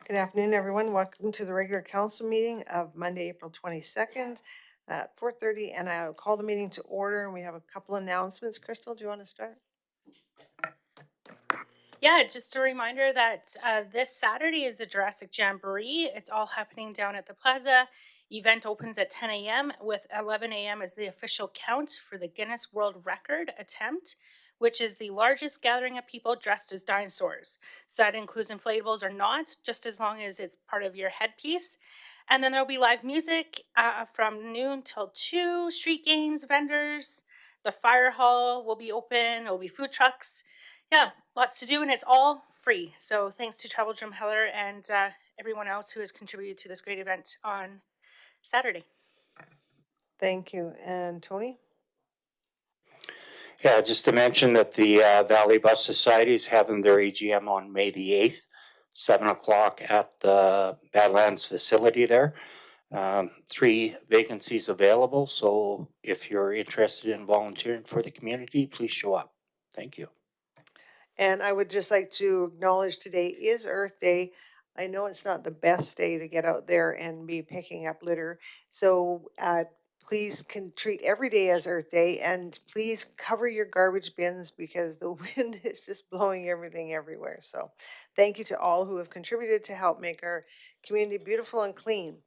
Good afternoon, everyone. Welcome to the regular council meeting of Monday, April 22nd at 4:30, and I'll call the meeting to order, and we have a couple announcements. Crystal, do you want to start? Yeah, just a reminder that this Saturday is the Jurassic Jamboree. It's all happening down at the plaza. Event opens at 10 a.m. with 11 a.m. as the official count for the Guinness World Record attempt, which is the largest gathering of people dressed as dinosaurs. So that includes inflatables or not, just as long as it's part of your headpiece. And then there'll be live music from noon till 2, street games, vendors. The fire hall will be open. There'll be food trucks. Yeah, lots to do, and it's all free. So thanks to Travel Drumheller and everyone else who has contributed to this great event on Saturday. Thank you. And Tony? Yeah, just to mention that the Valley Bus Society is having their AGM on May the 8th, 7 o'clock at the Badlands facility there. 3 vacancies available, so if you're interested in volunteering for the community, please show up. Thank you. And I would just like to acknowledge today is Earth Day. I know it's not the best day to get out there and be picking up litter. So please can treat every day as Earth Day, and please cover your garbage bins because the wind is just blowing everything everywhere. So thank you to all who have contributed to help make our community beautiful and clean.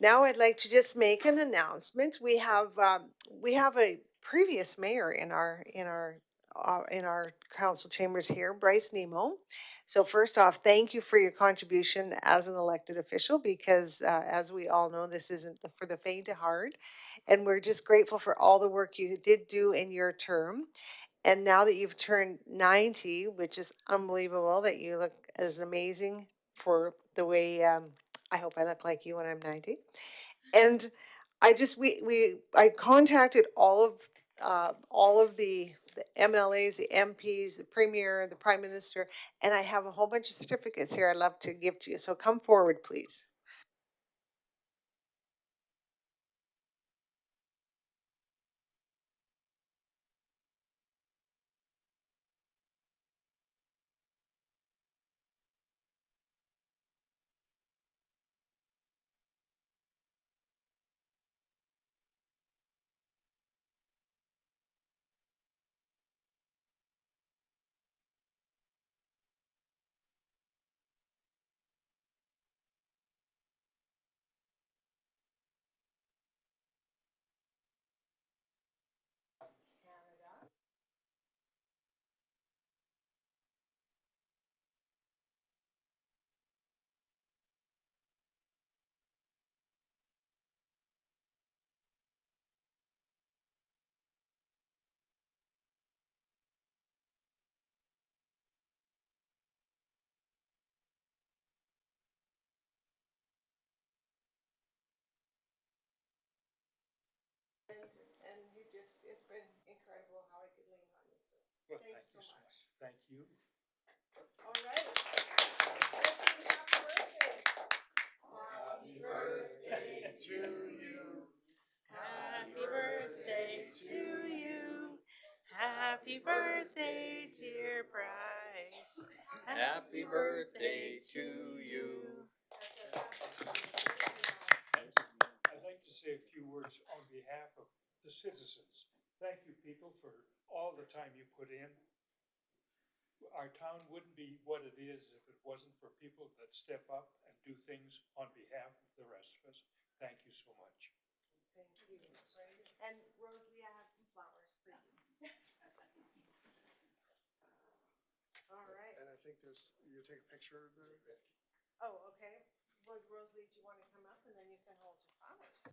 Now I'd like to just make an announcement. We have a previous mayor in our council chambers here, Bryce Nemo. So first off, thank you for your contribution as an elected official, because as we all know, this isn't for the faint of heart. And we're just grateful for all the work you did do in your term. And now that you've turned 90, which is unbelievable that you look as amazing for the way I hope I look like you when I'm 90. And I just I contacted all of the MLAs, the MPs, the premier, the prime minister, and I have a whole bunch of certificates here I'd love to give to you. So come forward, please. And you just, it's been incredible how I could lean on you. So well, thanks so much. Thank you. All right. Happy birthday. Happy birthday to you. Happy birthday to you. Happy birthday, dear Bryce. Happy birthday to you. I'd like to say a few words on behalf of the citizens. Thank you, people, for all the time you put in. Our town wouldn't be what it is if it wasn't for people that step up and do things on behalf of the rest of us. Thank you so much. Thank you. And Rosalie, I have some flowers for you. All right. And I think you take a picture there. Oh, okay. Well, Rosalie, do you want to come up and then you can hold your flowers?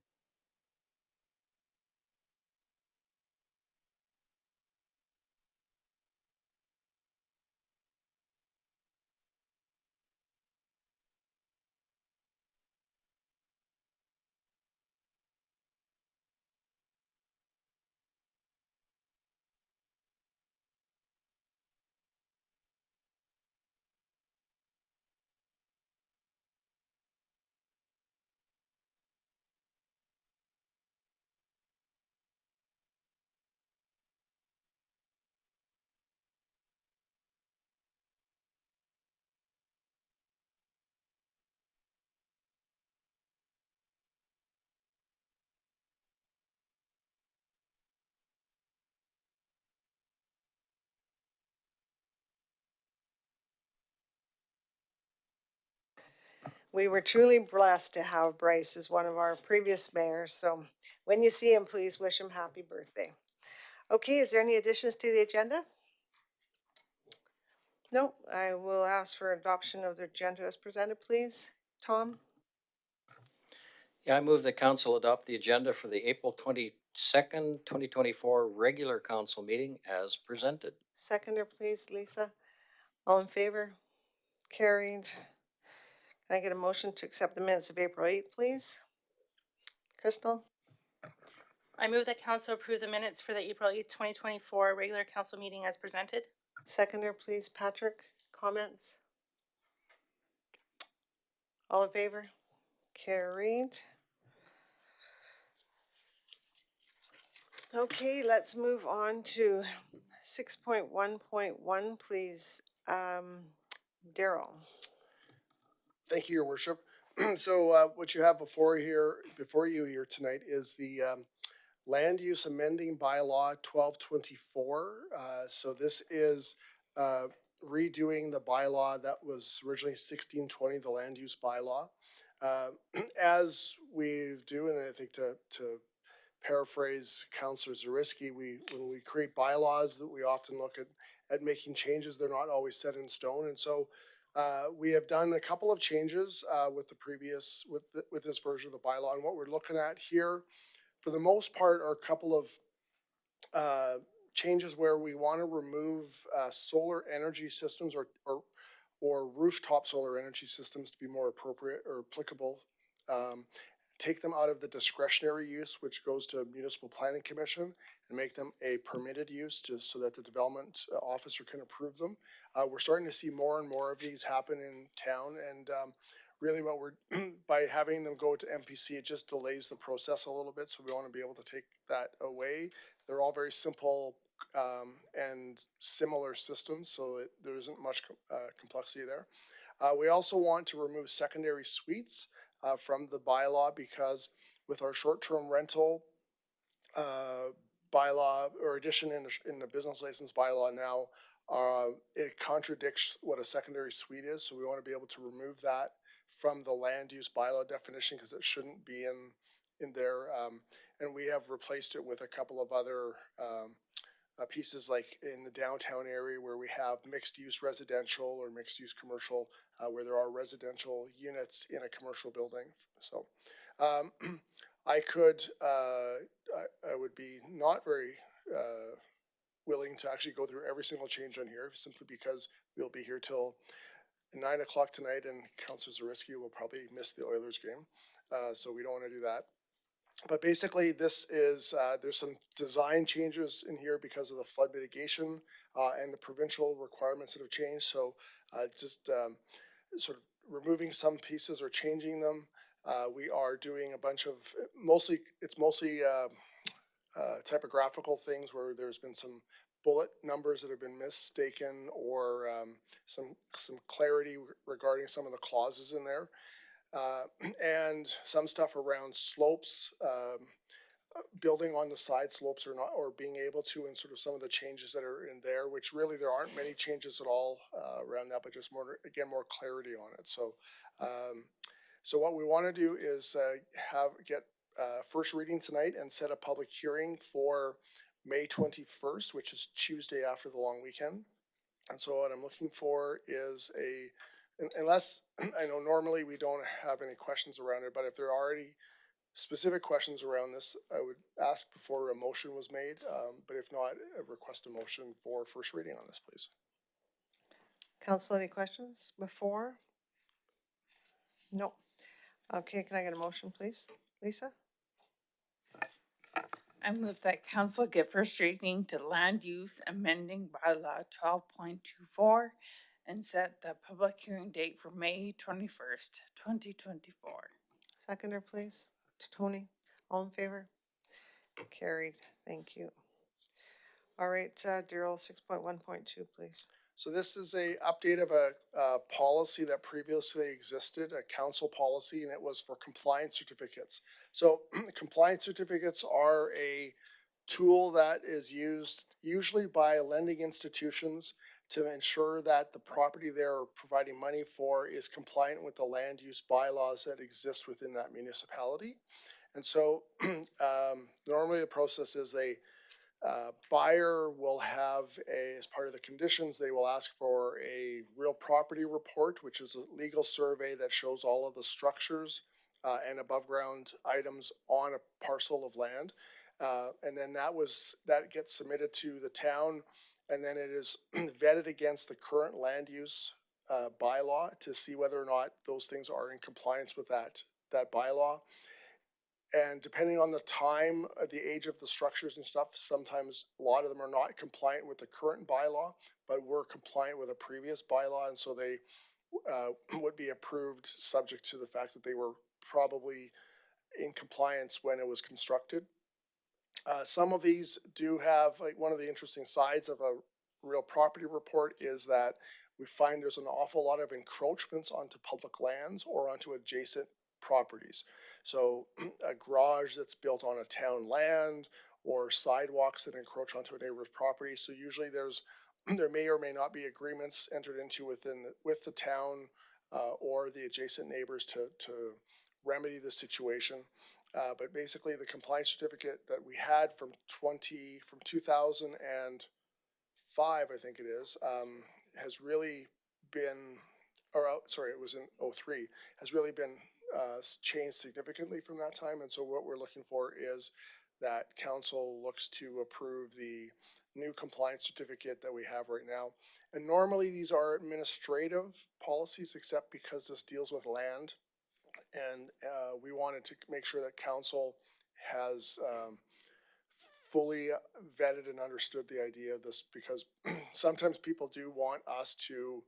We were truly blessed to have Bryce as one of our previous mayors. So when you see him, please wish him happy birthday. Okay, is there any additions to the agenda? No, I will ask for adoption of the agenda as presented, please. Tom? Yeah, I move the council adopt the agenda for the April 22nd, 2024 regular council meeting as presented. Seconder, please, Lisa. All in favor? Carried. Can I get a motion to accept the minutes of April 8th, please? Crystal? I move that council approve the minutes for the April 8th, 2024 regular council meeting as presented. Seconder, please, Patrick. Comments? All in favor? Carried. Okay, let's move on to 6.1.1, please. Daryl. Thank you, Your Worship. So what you have before you here tonight is the land use amending bylaw 1224. So this is redoing the bylaw that was originally 1620, the land use bylaw. As we do, and I think to paraphrase Councillor Zarisky, when we create bylaws, that we often look at making changes. They're not always set in stone, and so we have done a couple of changes with the previous with this version of the bylaw. And what we're looking at here, for the most part, are a couple of changes where we want to remove solar energy systems or rooftop solar energy systems to be more appropriate or applicable. Take them out of the discretionary use, which goes to a municipal planning commission, and make them a permitted use just so that the development officer can approve them. We're starting to see more and more of these happen in town, and really what we're, by having them go to MPC, it just delays the process a little bit, so we want to be able to take that away. They're all very simple and similar systems, so there isn't much complexity there. We also want to remove secondary suites from the bylaw, because with our short-term rental bylaw or addition in the business license bylaw now, it contradicts what a secondary suite is. So we want to be able to remove that from the land use bylaw definition, because it shouldn't be in there. And we have replaced it with a couple of other pieces, like in the downtown area where we have mixed use residential or mixed use commercial, where there are residential units in a commercial building. So I would be not very willing to actually go through every single change on here, simply because we'll be here till 9 o'clock tonight, and Councillor Zarisky will probably miss the Oilers game. So we don't want to do that. But basically, this is, there's some design changes in here because of the flood mitigation and the provincial requirements that have changed. So just sort of removing some pieces or changing them. We are doing a bunch of, it's mostly typographical things where there's been some bullet numbers that have been mistaken, or some clarity regarding some of the clauses in there. And some stuff around slopes, building on the side slopes or not, or being able to, and sort of some of the changes that are in there, which really there aren't many changes at all around that, but just more, again, more clarity on it. So, so what we want to do is get first reading tonight and set a public hearing for May 21st, which is Tuesday after the long weekend. And so what I'm looking for is unless, I know normally we don't have any questions around it, but if there are any specific questions around this, I would ask before a motion was made. But if not, I request a motion for first reading on this, please. Council, any questions before? No. Okay, can I get a motion, please? Lisa? I move that council give first reading to land use amending bylaw 12.24 and set the public hearing date for May 21st, 2024. Seconder, please. Tony, all in favor? Carried. Thank you. All right, Daryl, 6.1.2, please. So this is a update of a policy that previously existed, a council policy, and it was for compliance certificates. So compliance certificates are a tool that is used usually by lending institutions to ensure that the property they're providing money for is compliant with the land use bylaws that exist within that municipality. And so normally the process is buyer will have as part of the conditions, they will ask for a real property report, which is a legal survey that shows all of the structures and above ground items on a parcel of land. And then that gets submitted to the town, and then it is vetted against the current land use bylaw to see whether or not those things are in compliance with that bylaw. And depending on the time, the age of the structures and stuff, sometimes a lot of them are not compliant with the current bylaw, but were compliant with a previous bylaw, and so they would be approved subject to the fact that they were probably in compliance when it was constructed. Some of these do have, like, one of the interesting sides of a real property report is that we find there's an awful lot of encroachments onto public lands or onto adjacent properties. So a garage that's built on a town land or sidewalks that encroach onto a neighbor's property. So usually there may or may not be agreements entered into with the town or the adjacent neighbors to remedy the situation. But basically, the compliance certificate that we had from 2005, I think it is, has really been, sorry, it was in 03, has really been changed significantly from that time. And so what we're looking for is that council looks to approve the new compliance certificate that we have right now. And normally these are administrative policies, except because this deals with land. And we wanted to make sure that council has fully vetted and understood the idea of this, because sometimes people do want us to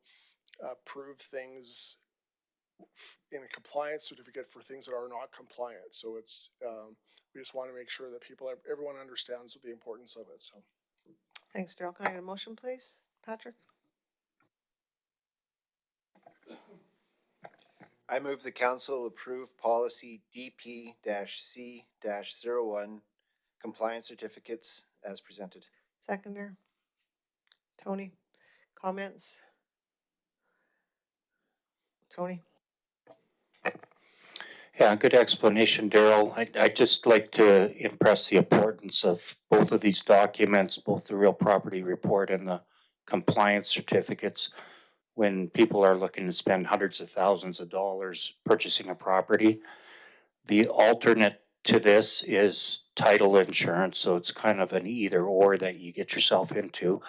prove things in a compliance certificate for things that are not compliant. So it's we just want to make sure that everyone understands the importance of it. So Thanks, Daryl. Can I get a motion, please, Patrick? I move the council approve policy DP-C-01 compliance certificates as presented. Seconder. Tony, comments? Tony? Yeah, good explanation, Daryl. I'd just like to impress the importance of both of these documents, both the real property report and the compliance certificates. When people are looking to spend hundreds of thousands of dollars purchasing a property, the alternate to this is title insurance. So it's kind of an either or that you get yourself into.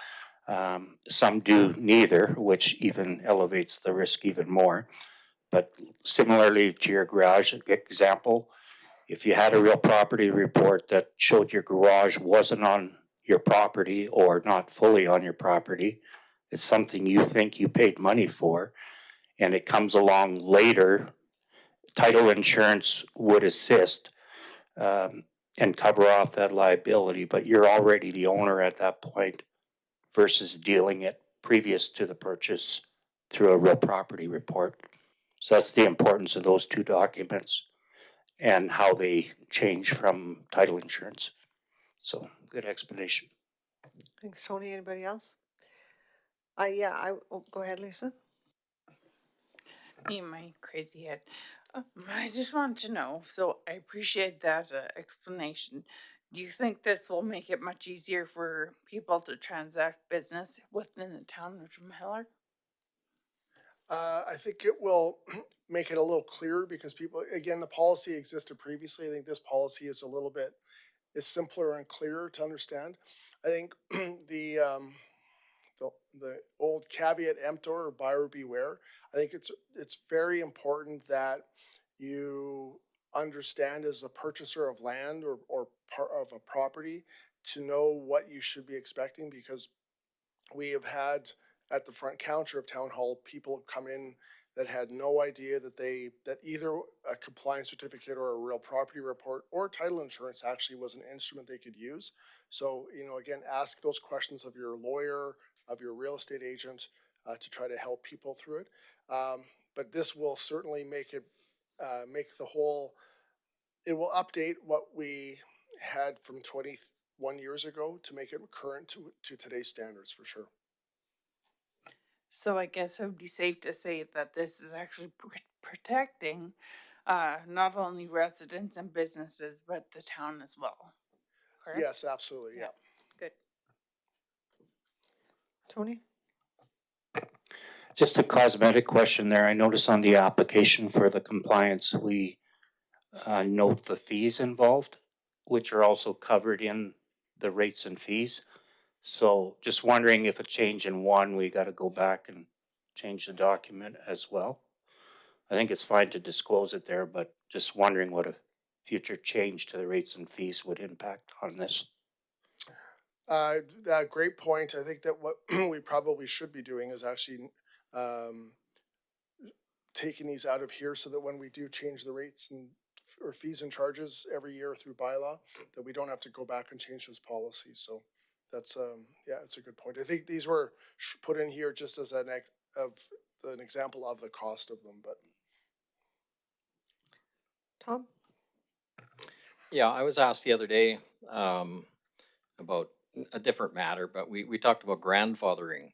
Some do neither, which even elevates the risk even more. But similarly to your garage example, if you had a real property report that showed your garage wasn't on your property or not fully on your property, it's something you think you paid money for, and it comes along later, title insurance would assist and cover off that liability, but you're already the owner at that point versus dealing it previous to the purchase through a real property report. So that's the importance of those two documents and how they change from title insurance. So good explanation. Thanks, Tony. Anybody else? Go ahead, Lisa. Me and my crazy head. I just want to know, so I appreciate that explanation. Do you think this will make it much easier for people to transact business within the town of Drumheller? I think it will make it a little clearer, because people, again, the policy existed previously. I think this policy is is simpler and clearer to understand. I think the the old caveat emptor, or buyer beware. I think it's very important that you understand, as a purchaser of land or part of a property, to know what you should be expecting, because we have had at the front counter of town hall people come in that had no idea that either a compliance certificate or a real property report or title insurance actually was an instrument they could use. So, again, ask those questions of your lawyer, of your real estate agent, to try to help people through it. But this will certainly make the whole, it will update what we had from 21 years ago to make it current to today's standards, for sure. So I guess it would be safe to say that this is actually protecting not only residents and businesses, but the town as well. Correct? Yes, absolutely, yeah. Good. Tony? Just a cosmetic question there. I noticed on the application for the compliance, we note the fees involved, which are also covered in the rates and fees. So just wondering if a change in one, we got to go back and change the document as well. I think it's fine to disclose it there, but just wondering what a future change to the rates and fees would impact on this. Great point. I think that what we probably should be doing is actually um, taking these out of here so that when we do change the rates and or fees and charges every year through bylaw, that we don't have to go back and change those policies. So that's yeah, it's a good point. I think these were put in here just as an example of the cost of them, but Tom? Yeah, I was asked the other day about a different matter, but we talked about grandfathering.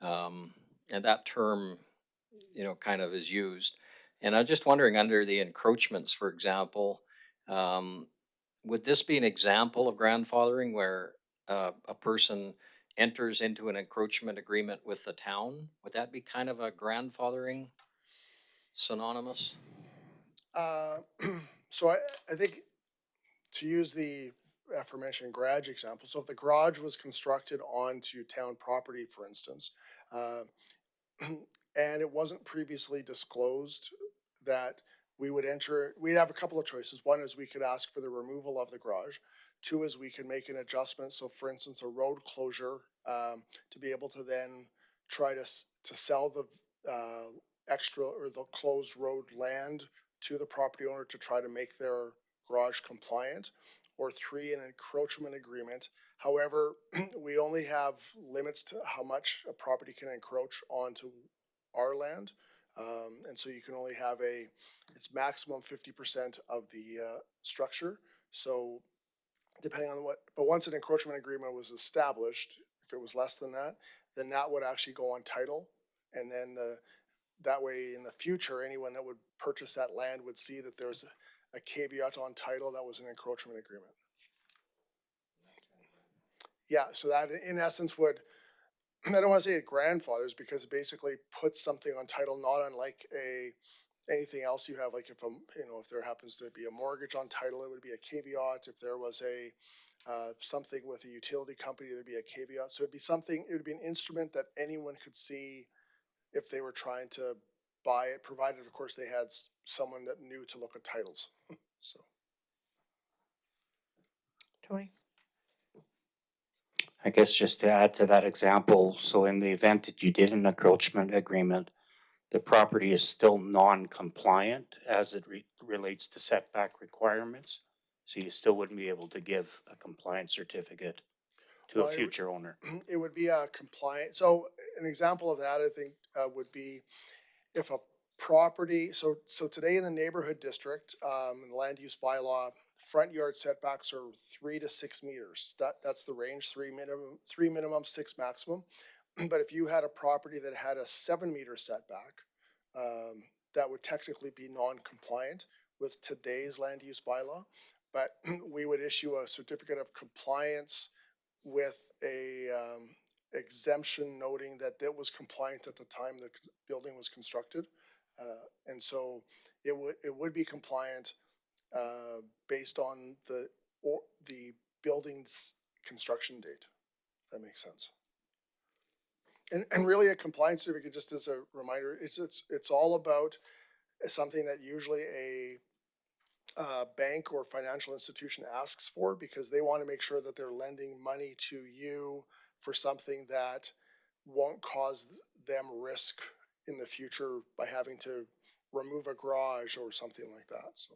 And that term, kind of is used. And I'm just wondering, under the encroachments, for example, um, would this be an example of grandfathering where a person enters into an encroachment agreement with the town? Would that be kind of a grandfathering synonymous? uh, so I think to use the aforementioned garage example, so if the garage was constructed onto town property, for instance, uh, and it wasn't previously disclosed that we'd have a couple of choices. One is we could ask for the removal of the garage. Two is we could make an adjustment. So for instance, a road closure, to be able to then try to sell the extra or the closed road land to the property owner to try to make their garage compliant. Or three, an encroachment agreement. However, we only have limits to how much a property can encroach onto our land. And so you can only have it's maximum 50% of the structure. So depending on but once an encroachment agreement was established, if it was less than that, then that would actually go on title. And then that way in the future, anyone that would purchase that land would see that there's a caveat on title that was an encroachment agreement. Yeah, so that in essence would, I don't want to say it grandfathers because it basically puts something on title, not unlike anything else you have. Like if there happens to be a mortgage on title, it would be a caveat. If there was something with a utility company, there'd be a caveat. So it would be an instrument that anyone could see if they were trying to buy it, provided of course they had someone that knew to look at titles. So. Tony? I guess just to add to that example, so in the event that you did an encroachment agreement, the property is still non-compliant as it relates to setback requirements. So you still wouldn't be able to give a compliance certificate to a future owner. It would be a compliant. So an example of that, I think, would be if a property. So today in the neighborhood district, in the land use bylaw, front yard setbacks are 3 to 6 meters. That's the range. 3 minimum, 6 maximum. But if you had a property that had a 7-meter setback, that would technically be non-compliant with today's land use bylaw. But we would issue a certificate of compliance with a exemption noting that it was compliant at the time the building was constructed. And so it would be compliant based on the building's construction date. If that makes sense. And really a compliance certificate, just as a reminder, it's all about something that usually a bank or financial institution asks for, because they want to make sure that they're lending money to you for something that won't cause them risk in the future by having to remove a garage or something like that. So.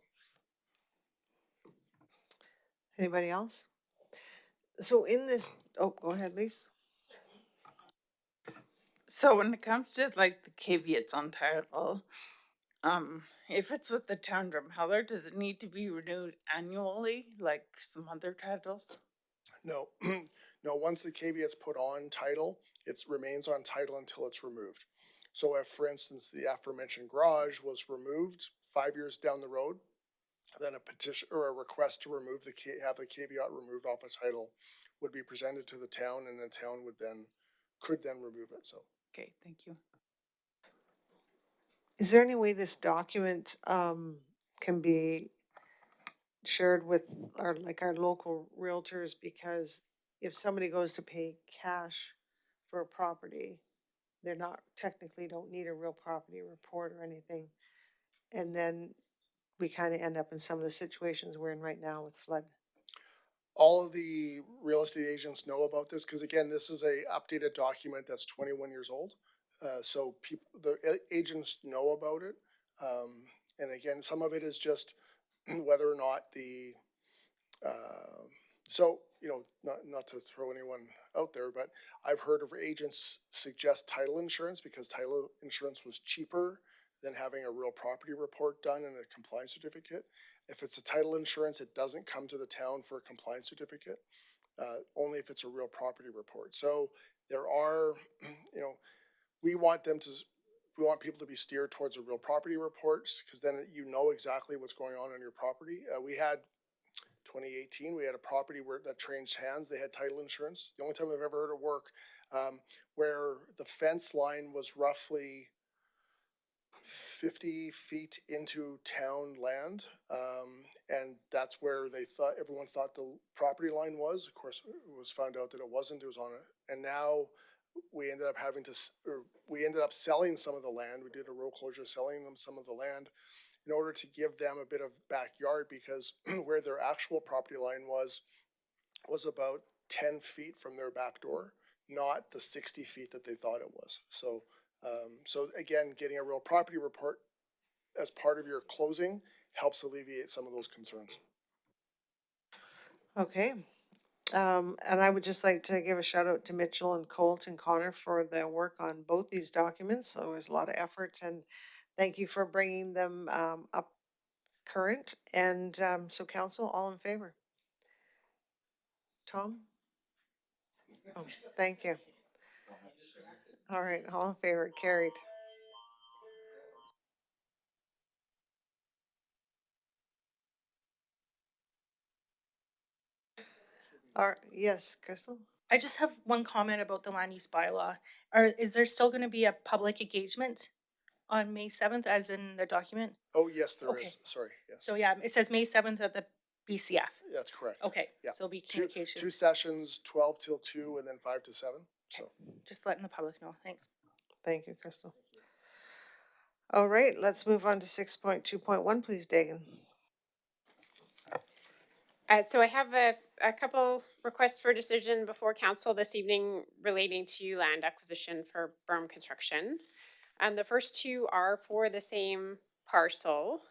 Anybody else? So in this, oh, go ahead, Lise. So when it comes to like the caveats on title, if it's with the town Drumheller, does it need to be renewed annually like some other titles? No, no. Once the caveat's put on title, it remains on title until it's removed. So if, for instance, the aforementioned garage was removed 5 years down the road, then a petition or a request to remove have the caveat removed off a title would be presented to the town, and the town could then remove it. So Okay, thank you. Is there any way this document can be shared with our local realtors? Because if somebody goes to pay cash for a property, they're not technically don't need a real property report or anything. And then we kind of end up in some of the situations we're in right now with flood. all of the real estate agents know about this because, again, this is a updated document that's 21 years old. So the agents know about it. And again, some of it is just whether or not so, not to throw anyone out there, but I've heard of agents suggest title insurance because title insurance was cheaper than having a real property report done and a compliance certificate. If it's a title insurance, it doesn't come to the town for a compliance certificate, only if it's a real property report. So there are, we want we want people to be steered towards a real property reports because then you know exactly what's going on your property. We had 2018, we had a property that changed hands. They had title insurance. The only time I've ever heard it work, where the fence line was roughly 50 feet into town land. And that's where everyone thought the property line was. Of course, it was found out that it wasn't. It was on it. And now we ended up we ended up selling some of the land. We did a road closure, selling them some of the land in order to give them a bit of backyard because where their actual property line was about 10 feet from their back door, not the 60 feet that they thought it was. So again, getting a real property report as part of your closing helps alleviate some of those concerns. Okay. And I would just like to give a shout out to Mitchell and Colt and Connor for their work on both these documents. So there's a lot of effort, and thank you for bringing them up current. And so council, all in favor? Tom? Oh, thank you. All right, all in favor, carried. All right, yes, Crystal? I just have one comment about the land use bylaw. Is there still going to be a public engagement on May 7th as in the document? Oh, yes, there Okay. is. Sorry, yes. So yeah, it says May 7th at the BCF. That's correct. Okay, Yeah. so it'll be Two communications. sessions, 12 till 2 and then 5 to 7. So Just letting the public know. Thanks. Thank you, Crystal. All right, let's move on to 6.2.1, please, Dagan. So I have a couple requests for decision before council this evening relating to land acquisition for berm construction. The first two are for the same parcel.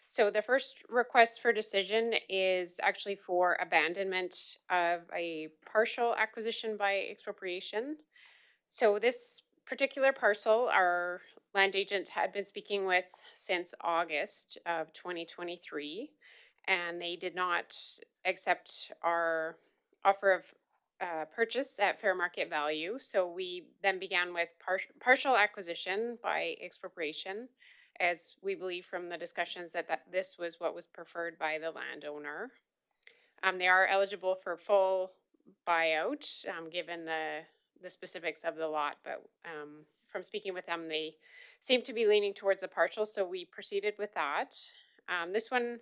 So the first request for decision is actually for abandonment of a partial acquisition by expropriation. So this particular parcel, our land agent had been speaking with since August of 2023, and they did not accept our offer of purchase at fair market value. So we then began with partial acquisition by expropriation, as we believe from the discussions that this was what was preferred by the landowner. They are eligible for full buyout, given the specifics of the lot, but from speaking with them, they seem to be leaning towards the partial, so we proceeded with that. This one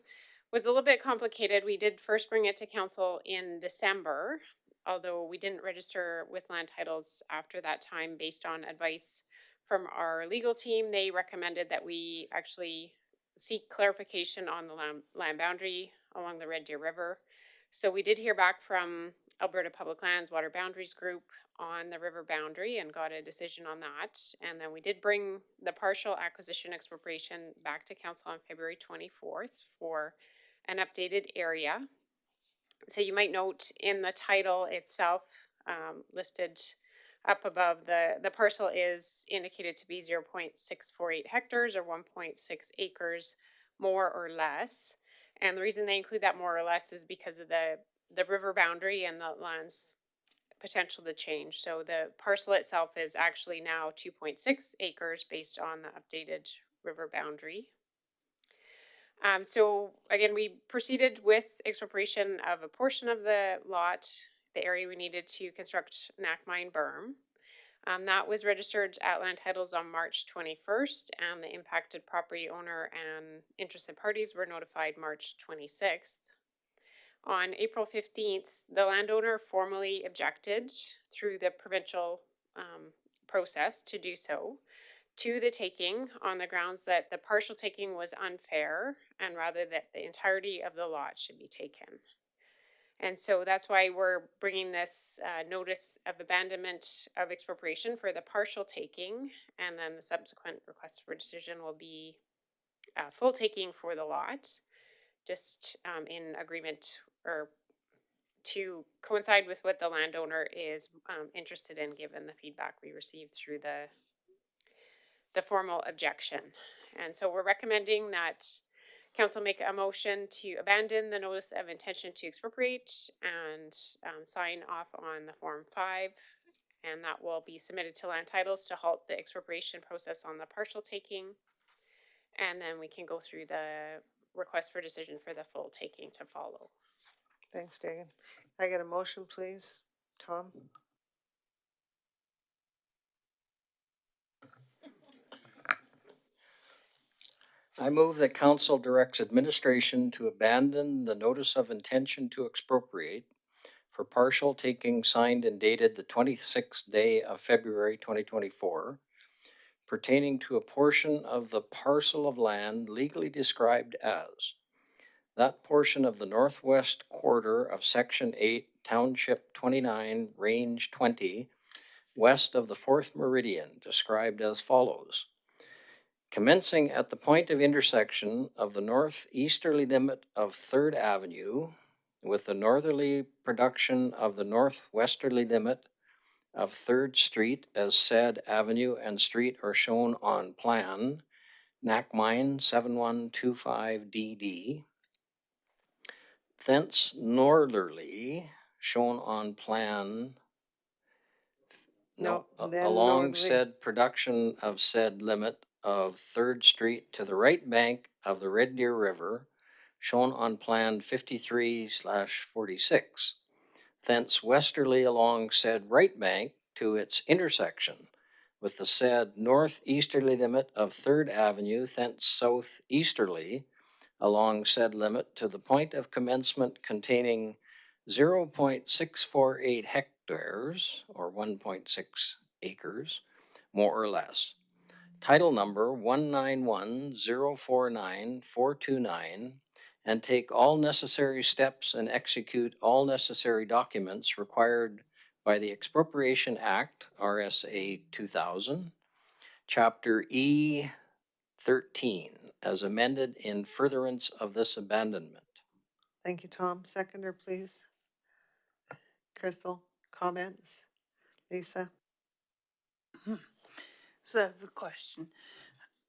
was a little bit complicated. We did first bring it to council in December, although we didn't register with land titles after that time based on advice from our legal team. They recommended that we actually seek clarification on the land boundary along the Red Deer River. So we did hear back from Alberta Public Lands Water Boundaries Group on the river boundary and got a decision on that. And then we did bring the partial acquisition expropriation back to council on February 24th for an updated area. So you might note in the title itself, listed up above, the parcel is indicated to be 0.648 hectares or 1.6 acres more or less. And the reason they include that more or less is because of the river boundary and the lands potential to change. So the parcel itself is actually now 2.6 acres based on the updated river boundary. So again, we proceeded with expropriation of a portion of the lot, the area we needed to construct Knack Mine berm. That was registered at land titles on March 21st, and the impacted property owner and interested parties were notified March 26th. On April 15th, the landowner formally objected through the provincial process to do so to the taking on the grounds that the partial taking was unfair and rather that the entirety of the lot should be taken. And so that's why we're bringing this notice of abandonment of expropriation for the partial taking, and then the subsequent request for decision will be full taking for the lot, just in agreement or to coincide with what the landowner is interested in, given the feedback we received through the formal objection. And so we're recommending that council make a motion to abandon the notice of intention to expropriate and sign off on the Form 5. And that will be submitted to land titles to halt the expropriation process on the partial taking. And then we can go through the request for decision for the full taking to follow. Thanks, Dagan. I get a motion, please, Tom? I move that council directs administration to abandon the notice of intention to expropriate for partial taking signed and dated the 26th day of February 2024, pertaining to a portion of the parcel of land legally described as that portion of the northwest quarter of Section 8, Township 29, Range 20, west of the 4th meridian, described as follows. Commencing at the point of intersection of the northeasterly limit of 3rd Avenue with the northerly production of the northwesterly limit of 3rd Street as said avenue and street are shown on plan, Knack Mine 7125DD. Thence northerly, shown on plan, No, then along northerly. said production of said limit of 3rd Street to the right bank of the Red Deer River, shown on plan 53/46. Thence westerly along said right bank to its intersection with the said northeasterly limit of 3rd Avenue, thence southeasterly along said limit to the point of commencement containing 0.648 hectares or 1.6 acres, more or less. Title number 191049429, and take all necessary steps and execute all necessary documents required by the Expropriation Act, RSA 2000, Chapter E 13, as amended in furtherance of this abandonment. Thank you, Tom. Seconder, please. Crystal, comments? Lisa? So I have a question.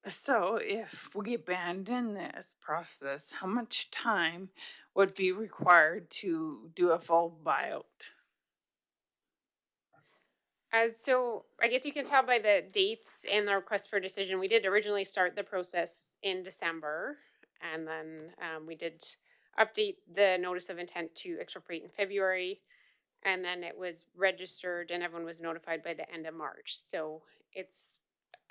So if we abandon this process, how much time would be required to do a full buyout? So I guess you can tell by the dates and the request for decision, we did originally start the process in December, and then we did update the notice of intent to expropriate in February, and then it was registered and everyone was notified by the end of March. So it's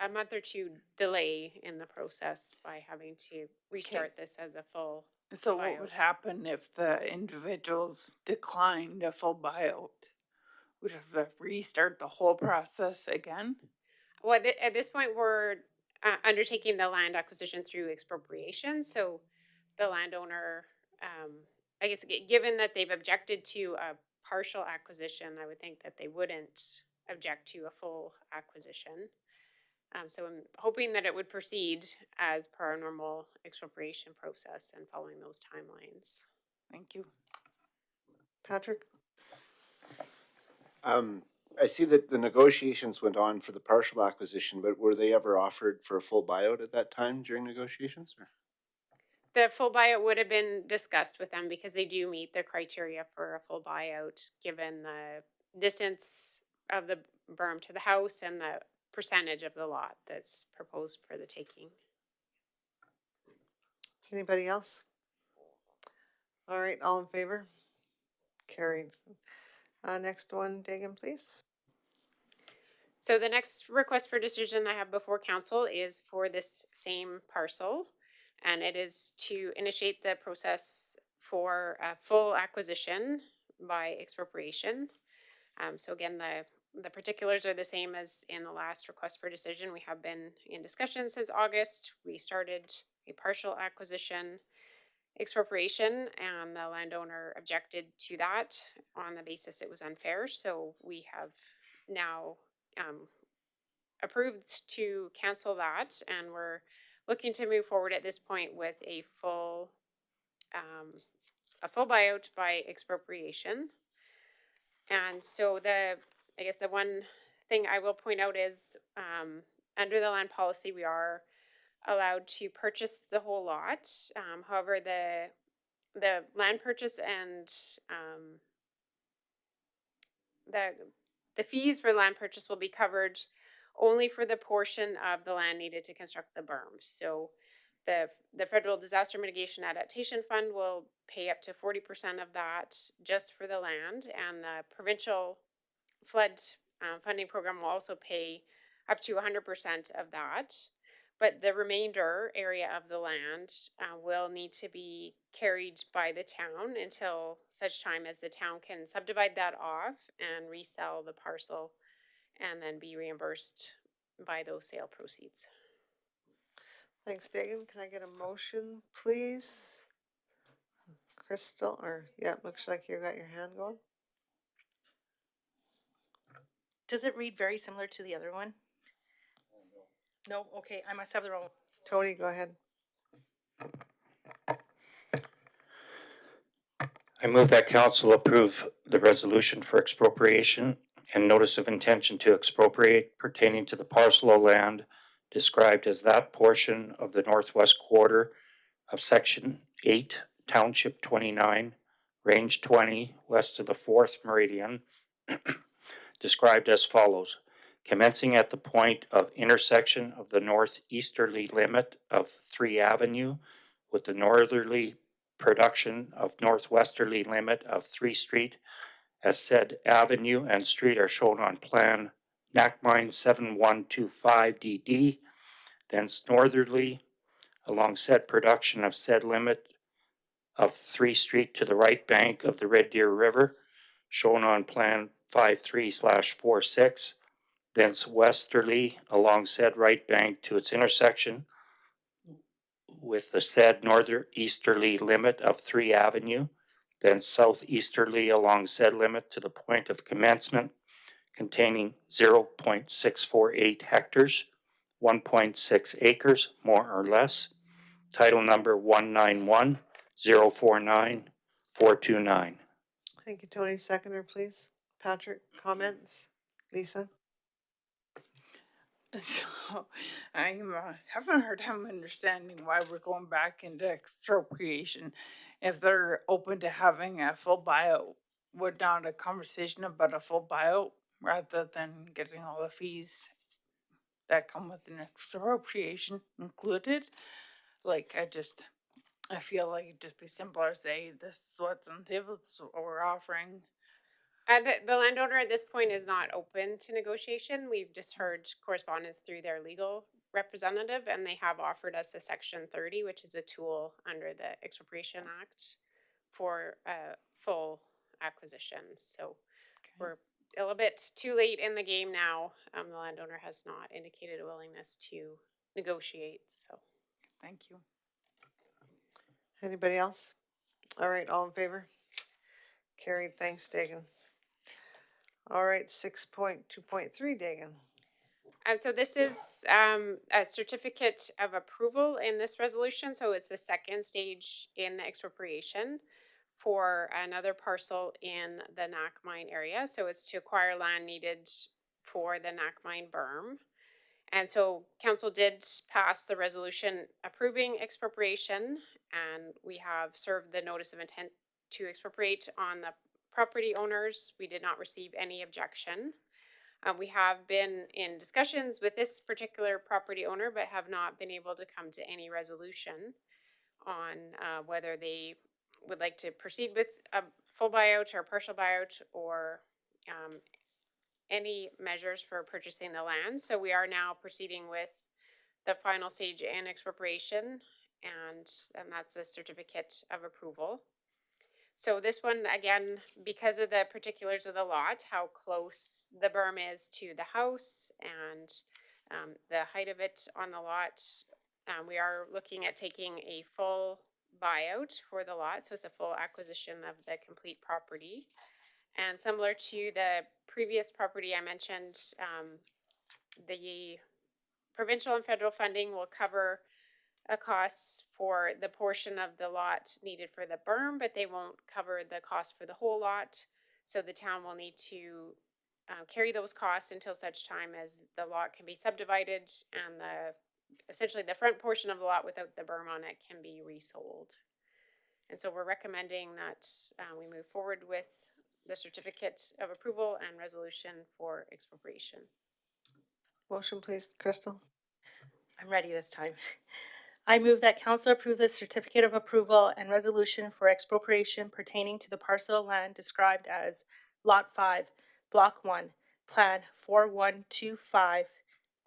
a month or two delay in the process by having to restart this as a full So what buyout. would happen if the individuals declined a full buyout? Would have to restart the whole process again? Well, at this point, we're undertaking the land acquisition through expropriation. So the landowner, I guess, given that they've objected to a partial acquisition, I would think that they wouldn't object to a full acquisition. So I'm hoping that it would proceed as per our normal expropriation process and following those timelines. Thank you. Patrick? I see that the negotiations went on for the partial acquisition, but were they ever offered for a full buyout at that time during negotiations? Or? The full buyout would have been discussed with them because they do meet the criteria for a full buyout given the distance of the berm to the house and the percentage of the lot that's proposed for the taking. Anybody else? All right, all in favor? Carried. Next one, Dagan, please. So the next request for decision I have before council is for this same parcel, and it is to initiate the process for a full acquisition by expropriation. So again, the particulars are the same as in the last request for decision. We have been in discussion since August. We started a partial acquisition expropriation, and the landowner objected to that on the basis it was unfair. So we have now approved to cancel that, and we're looking to move forward at this point with a full buyout by expropriation. And so I guess the one thing I will point out is under the land policy, we are allowed to purchase the whole lot. However, the land purchase and the fees for land purchase will be covered only for the portion of the land needed to construct the berms. So the Federal Disaster Mitigation Adaptation Fund will pay up to 40% of that just for the land, and the provincial flood funding program will also pay up to 100% of that. But the remainder area of the land will need to be carried by the town until such time as the town can subdivide that off and resell the parcel and then be reimbursed by those sale proceeds. Thanks, Dagan. Can I get a motion, please? Crystal, or yeah, looks like you got your hand going. Does it read very similar to the other one? No? Okay, I must have the wrong. Tony, go ahead. I move that council approve the resolution for expropriation and notice of intention to expropriate pertaining to the parcel of land described as that portion of the northwest quarter of Section 8, Township 29, Range 20, west of the 4th meridian, described as follows. Commencing at the point of intersection of the northeasterly limit of 3 Avenue with the northerly production of northwesterly limit of 3 Street, as said avenue and street are shown on plan NACMine 7125DD, thence northerly along said production of said limit of 3 Street to the right bank of the Red Deer River, shown on plan 53/46, thence westerly along said right bank to its intersection with the said northeasterly limit of 3 Avenue, then southeasterly along said limit to the point of commencement containing 0.648 hectares, 1.6 acres, more or less. Title number 191049429. Thank you, Tony. Seconder, please. Patrick, comments? Lisa? So I haven't heard him understanding why we're going back into expropriation. If they're open to having a full buyout, would not a conversation about a full buyout rather than getting all the fees that come with an expropriation included? Like I feel like it'd just be simpler to say this is what's on the table, this is what we're offering. The landowner at this point is not open to negotiation. We've just heard correspondence through their legal representative, and they have offered us a Section 30, which is a tool under the Expropriation Act for full acquisition. So we're a little bit too late in the game now. The landowner has not indicated a willingness to negotiate. So Thank you. Anybody else? All right, all in favor? Carried. Thanks, Dagan. All right, 6.2.3, Dagan. So this is a certificate of approval in this resolution. So it's the second stage in the expropriation for another parcel in the NACMine area. So it's to acquire land needed for the NACMine berm. And so council did pass the resolution approving expropriation, and we have served the notice of intent to expropriate on the property owners, we did not receive any objection. We have been in discussions with this particular property owner, but have not been able to come to any resolution on whether they would like to proceed with a full buyout or partial buyout, or any measures for purchasing the land. So we are now proceeding with the final stage and expropriation, and that's the certificate of approval. So this one, again, because of the particulars of the lot, how close the berm is to the house and the height of it on the lot, we are looking at taking a full buyout for the lot. So it's a full acquisition of the complete property. And similar to the previous property I mentioned, the provincial and federal funding will cover costs for the portion of the lot needed for the berm, but they won't cover the cost for the whole lot. So the town will need to carry those costs until such time as the lot can be subdivided and essentially the front portion of the lot without the berm on it can be resold. And so we're recommending that we move forward with the certificate of approval and resolution for expropriation. Motion, please, Crystal. I'm ready this time. I move that council approve the certificate of approval and resolution for expropriation pertaining to the parcel of land described as Lot 5, Block 1, Plan 4125,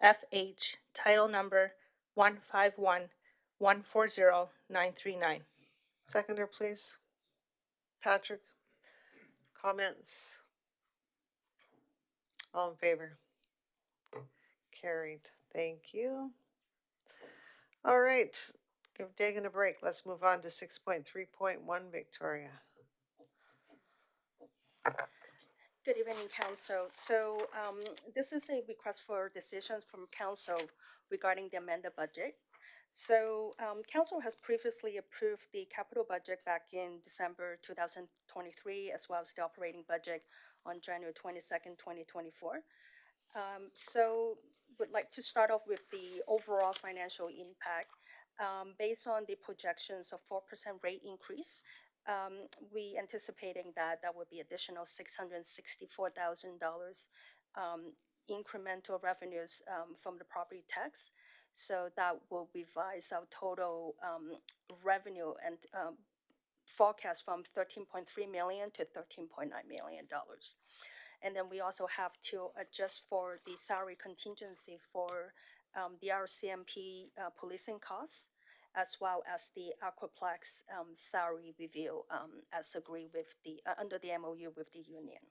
FH, Title Number 151140939. Seconder, please. Patrick, comments? All in favor? Carried. Thank you. All right, give Dagan a break. Let's move on to 6.3.1, Victoria. Good evening, Council. So this is a request for decisions from Council regarding the amended budget. So Council has previously approved the capital budget back in December 2023, as well as the operating budget on January 22nd, 2024. So would like to start off with the overall financial impact. Based on the projections of 4% rate increase, we anticipating that would be additional $664,000 incremental revenues from the property tax. So that will revise our total revenue and forecast from $13.3 million to $13.9 million. And then we also have to adjust for the salary contingency for the RCMP policing costs, as well as the Aquaplex salary review as agreed with the under the MOU with the union.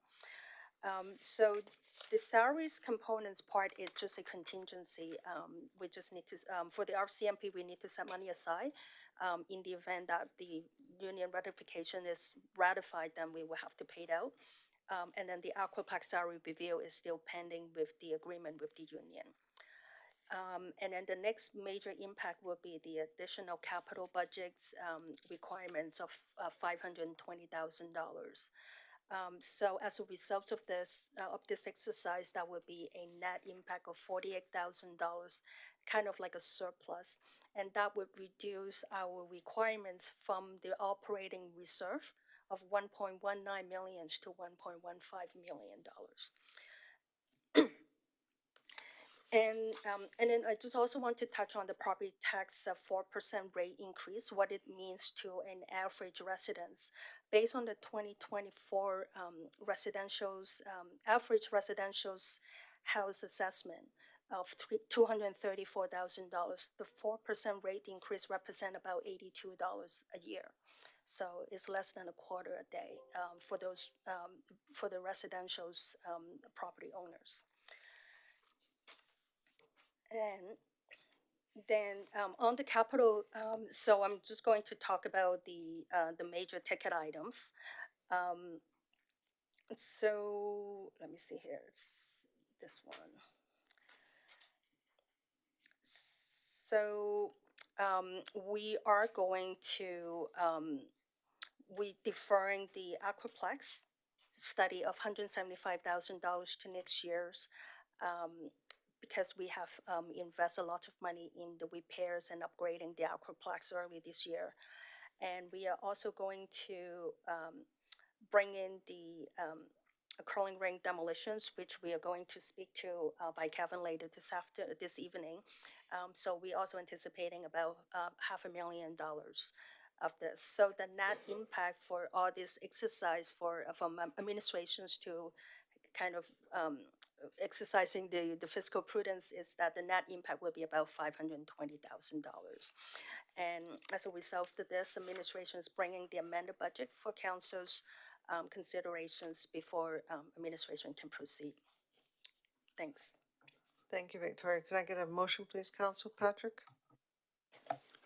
So the salaries components part is just a contingency. We just need to for the RCMP we need to set money aside. In the event that the union ratification is ratified, then we will have to pay it out. And then the Aquaplex salary review is still pending with the agreement with the union. And then the next major impact will be the additional capital budgets requirements of $520,000. So as a result of this exercise, that would be a net impact of $48,000, kind of like a surplus, and that would reduce our requirements from the operating reserve of $1.19 million to $1.15 million. And then I just also want to touch on the property tax 4% rate increase, what it means to an average residence. Based on the 2024 average residential's house assessment of $234,000, the 4% rate increase represent about $82 a year. So it's less than a quarter a day for those for the residential's property owners. And then on the capital, so I'm just going to talk about the major ticket items. So let me see here. It's this one. So we are going to we deferring the Aquaplex study of $175,000 to next year's. Because we have invested a lot of money in the repairs and upgrading the Aquaplex early this year. And we are also going to bring in the curling ring demolitions, which we are going to speak to by Kevin later this evening. So we also anticipating about $500,000 of this. So the net impact for all this exercise from administrations to kind of exercising the fiscal prudence is that the net impact will be about $520,000. And as a result of this, administration is bringing the amended budget for council's considerations before administration can proceed. Thanks. Thank you, Victoria. Can I get a motion, please, Council Patrick?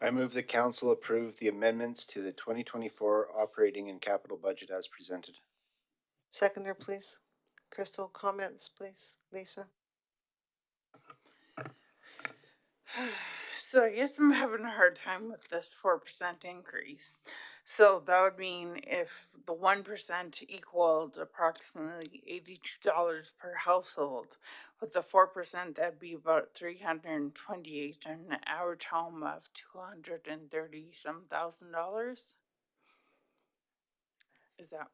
I move the council approve the amendments to the 2024 operating and capital budget as presented. Seconder, please. Crystal, comments, please. Lisa? So I guess I'm having a hard time with this 4% increase. So that would mean if the 1% equaled approximately $82 per household, with the 4% that'd be about 328, and an average home of 230 some $1,000. Is that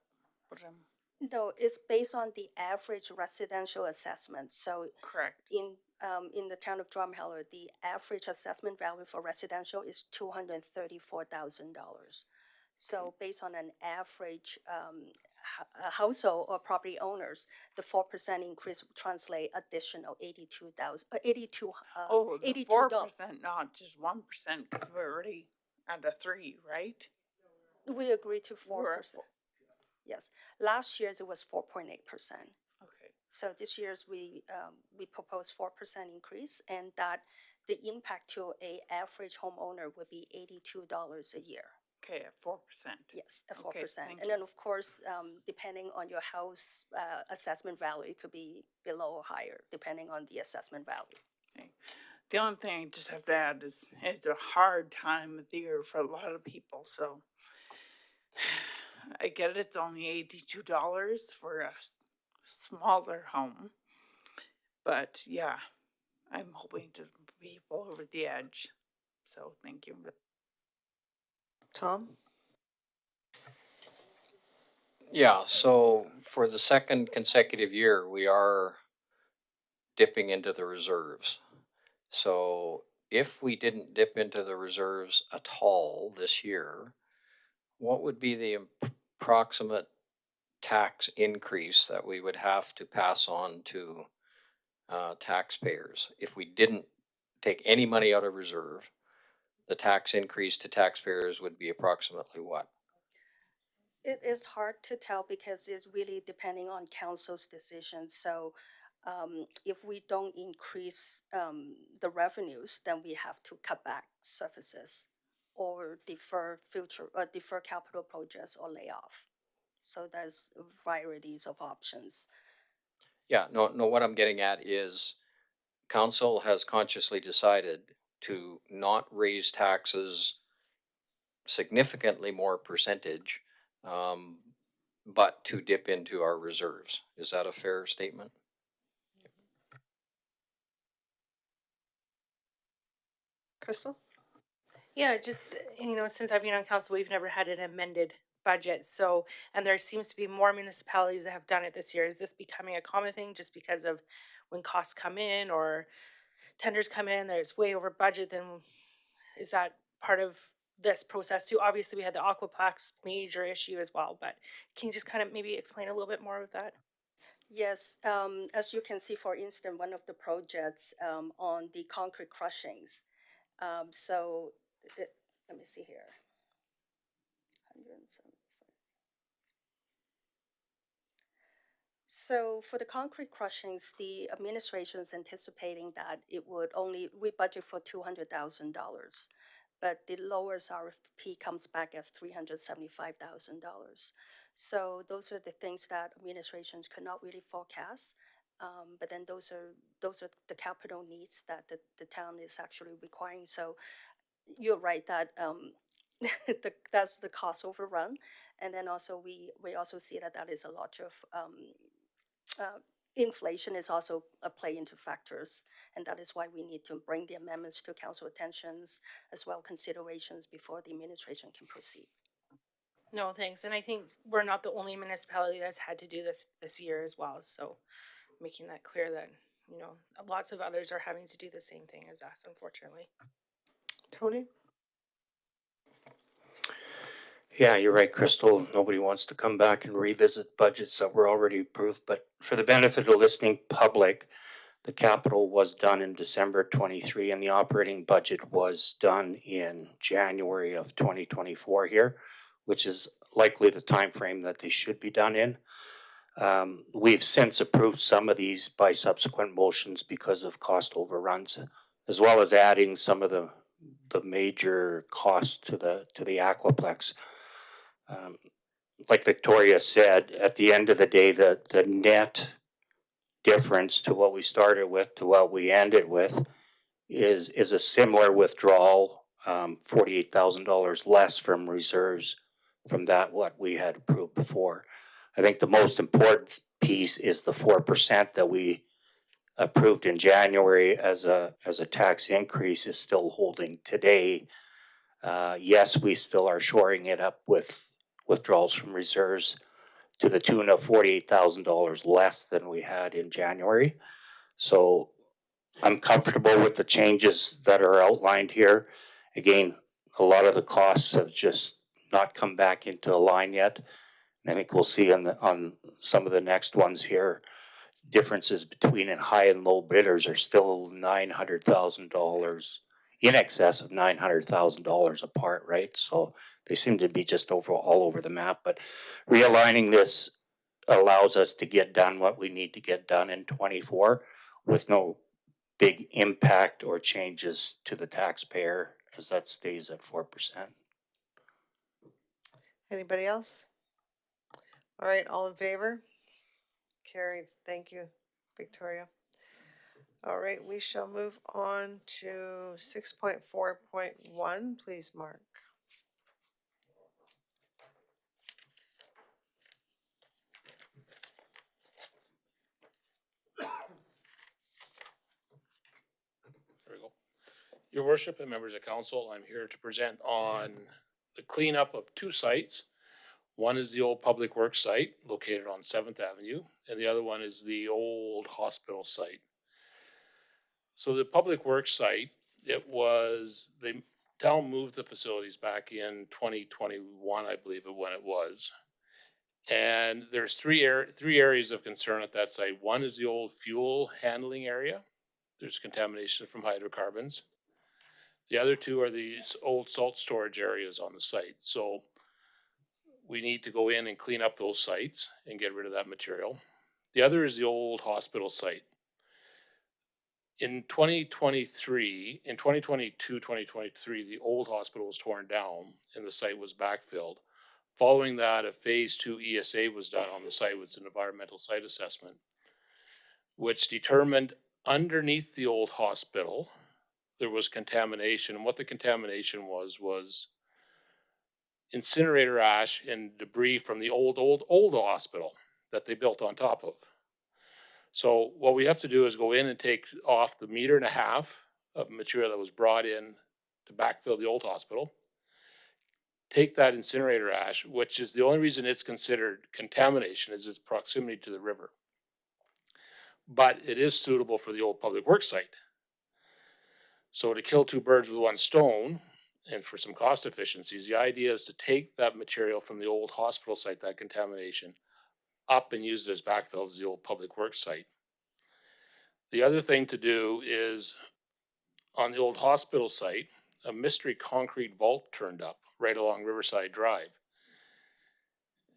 what I'm No, it's based on the average residential assessment. So correct? in the town of Drumheller, the average assessment value for residential is $234,000. So based on an average household or property owners, the 4% increase would translate additional 82,000, 82. Oh, the $82. 4%, not just 1%, because we're already at a 3, right? We agree to We're at 4%. Yes, last year's it was 4.8%. Okay. So this year's we propose 4% increase, and that the impact to a average homeowner would be $82 a year. Okay, at 4%. Yes, at Okay, 4%. thank And then of course, depending on your house assessment value, it could be below or higher depending on the assessment value. Okay. The only thing I just have to add is it's a hard time of the year for a lot of people. So I get it, it's only $82 for a smaller home. But yeah, I'm hoping to be people over the edge. So thank you. Tom? Yeah, so for the second consecutive year, we are dipping into the reserves. So if we didn't dip into the reserves at all this year, what would be the approximate tax increase that we would have to pass on to taxpayers if we didn't take any money out of reserve? The tax increase to taxpayers would be approximately what? It is hard to tell because it's really depending on council's decision. So if we don't increase the revenues, then we have to cut back services or defer capital projects or layoff. So there's varieties of options. Yeah, no, what I'm getting at is council has consciously decided to not raise taxes significantly more percentage, but to dip into our reserves. Is that a fair statement? Crystal? Yeah, just, since I've been on council, we've never had an amended budget. So, and there seems to be more municipalities that have done it this year. Is this becoming a common thing just because of when costs come in or tenders come in, there's way over budget? Then is that part of this process too? Obviously, we had the Aquaplex major issue as well, but can you just kind of maybe explain a little bit more of that? Yes, as you can see, for instance, one of the projects on the concrete crushings. Let me see here. 175. So for the concrete crushings, the administration is anticipating that we budget for $200,000, but the lowest RFP comes back as $375,000. So those are the things that administrations could not really forecast. But then those are the capital needs that the town is actually requiring. So you're right that that's the cost overrun, and then also we also see that is a lot of inflation is also a play into factors, and that is why we need to bring the amendments to council attentions as well considerations before the administration can proceed. No, thanks. And I think we're not the only municipality that's had to do this year as well. So making that clear that, you know, lots of others are having to do the same thing as us, unfortunately. Tony? Yeah, you're right, Crystal. Nobody wants to come back and revisit budgets that were already approved, but for the benefit of the listening public, the capital was done in December 23 and the operating budget was done in January of 2024 here, which is likely the time frame that they should be done in. We've since approved some of these by subsequent motions because of cost overruns, as well as adding some of the major costs to the aquaplex. Like Victoria said, at the end of the day, the net difference to what we started with to what we ended with is a similar withdrawal, $48,000 less from reserves from that what we had approved before. I think the most important piece is the 4% that we approved in January as a tax increase is still holding today. Yes, we still are shoring it up with withdrawals from reserves to the tune of $48,000 less than we had in January. So I'm comfortable with the changes that are outlined here. Again, a lot of the costs have just not come back into line yet. And I think we'll see on some of the next ones here, differences between high and low bidders are still $900,000, in excess of $900,000 apart, right? So they seem to be just all over the map. But realigning this allows us to get done what we need to get done in 24 with no big impact or changes to the taxpayer as that stays at 4%. Anybody else? All right, all in favor? Carried. Thank you, Victoria. All right, we shall move on to 6.4.1. Please, Mark. There we go. Your worship and members of council, I'm here to present on the cleanup of two sites. One is the old public works site located on 7th Avenue, and the other one is the old hospital site. So the public works site, the town moved the facilities back in 2021, I believe it when it was. And there's three areas of concern at that site. One is the old fuel handling area. There's contamination from hydrocarbons. The other two are these old salt storage areas on the site. So we need to go in and clean up those sites and get rid of that material. The other is the old hospital site. In 2022, 2023, the old hospital was torn down and the site was backfilled. Following that, a phase 2 ESA was done on the site with an environmental site assessment, which determined underneath the old hospital, there was contamination. And what the contamination was incinerator ash and debris from the old hospital that they built on top of. So what we have to do is go in and take off the 1.5 meters of material that was brought in to backfill the old hospital. Take that incinerator ash, which is the only reason it's considered contamination is its proximity to the river. But it is suitable for the old public works site. So to kill two birds with one stone, and for some cost efficiencies, the idea is to take that material from the old hospital site, that contamination, up and use it as backfill as the old public works site. The other thing to do is on the old hospital site, a mystery concrete vault turned up right along Riverside Drive.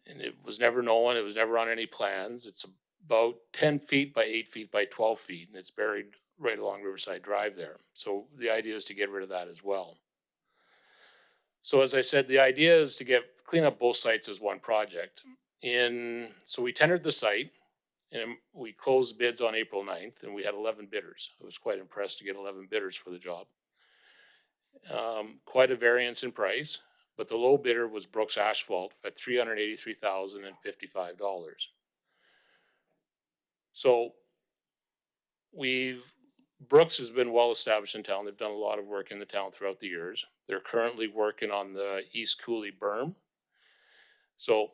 And it was never known, it was never on any plans. It's about 10 feet by 8 feet by 12 feet, and it's buried right along Riverside Drive there. So the idea is to get rid of that as well. So as I said, the idea is to clean up both sites as one project. So we tendered the site and we closed bids on April 9th and we had 11 bidders. I was quite impressed to get 11 bidders for the job. Quite a variance in price, but the low bidder was Brooks Asphalt at $383,055. So Brooks has been well established in town. They've done a lot of work in the town throughout the years. They're currently working on the East Cooley berm. So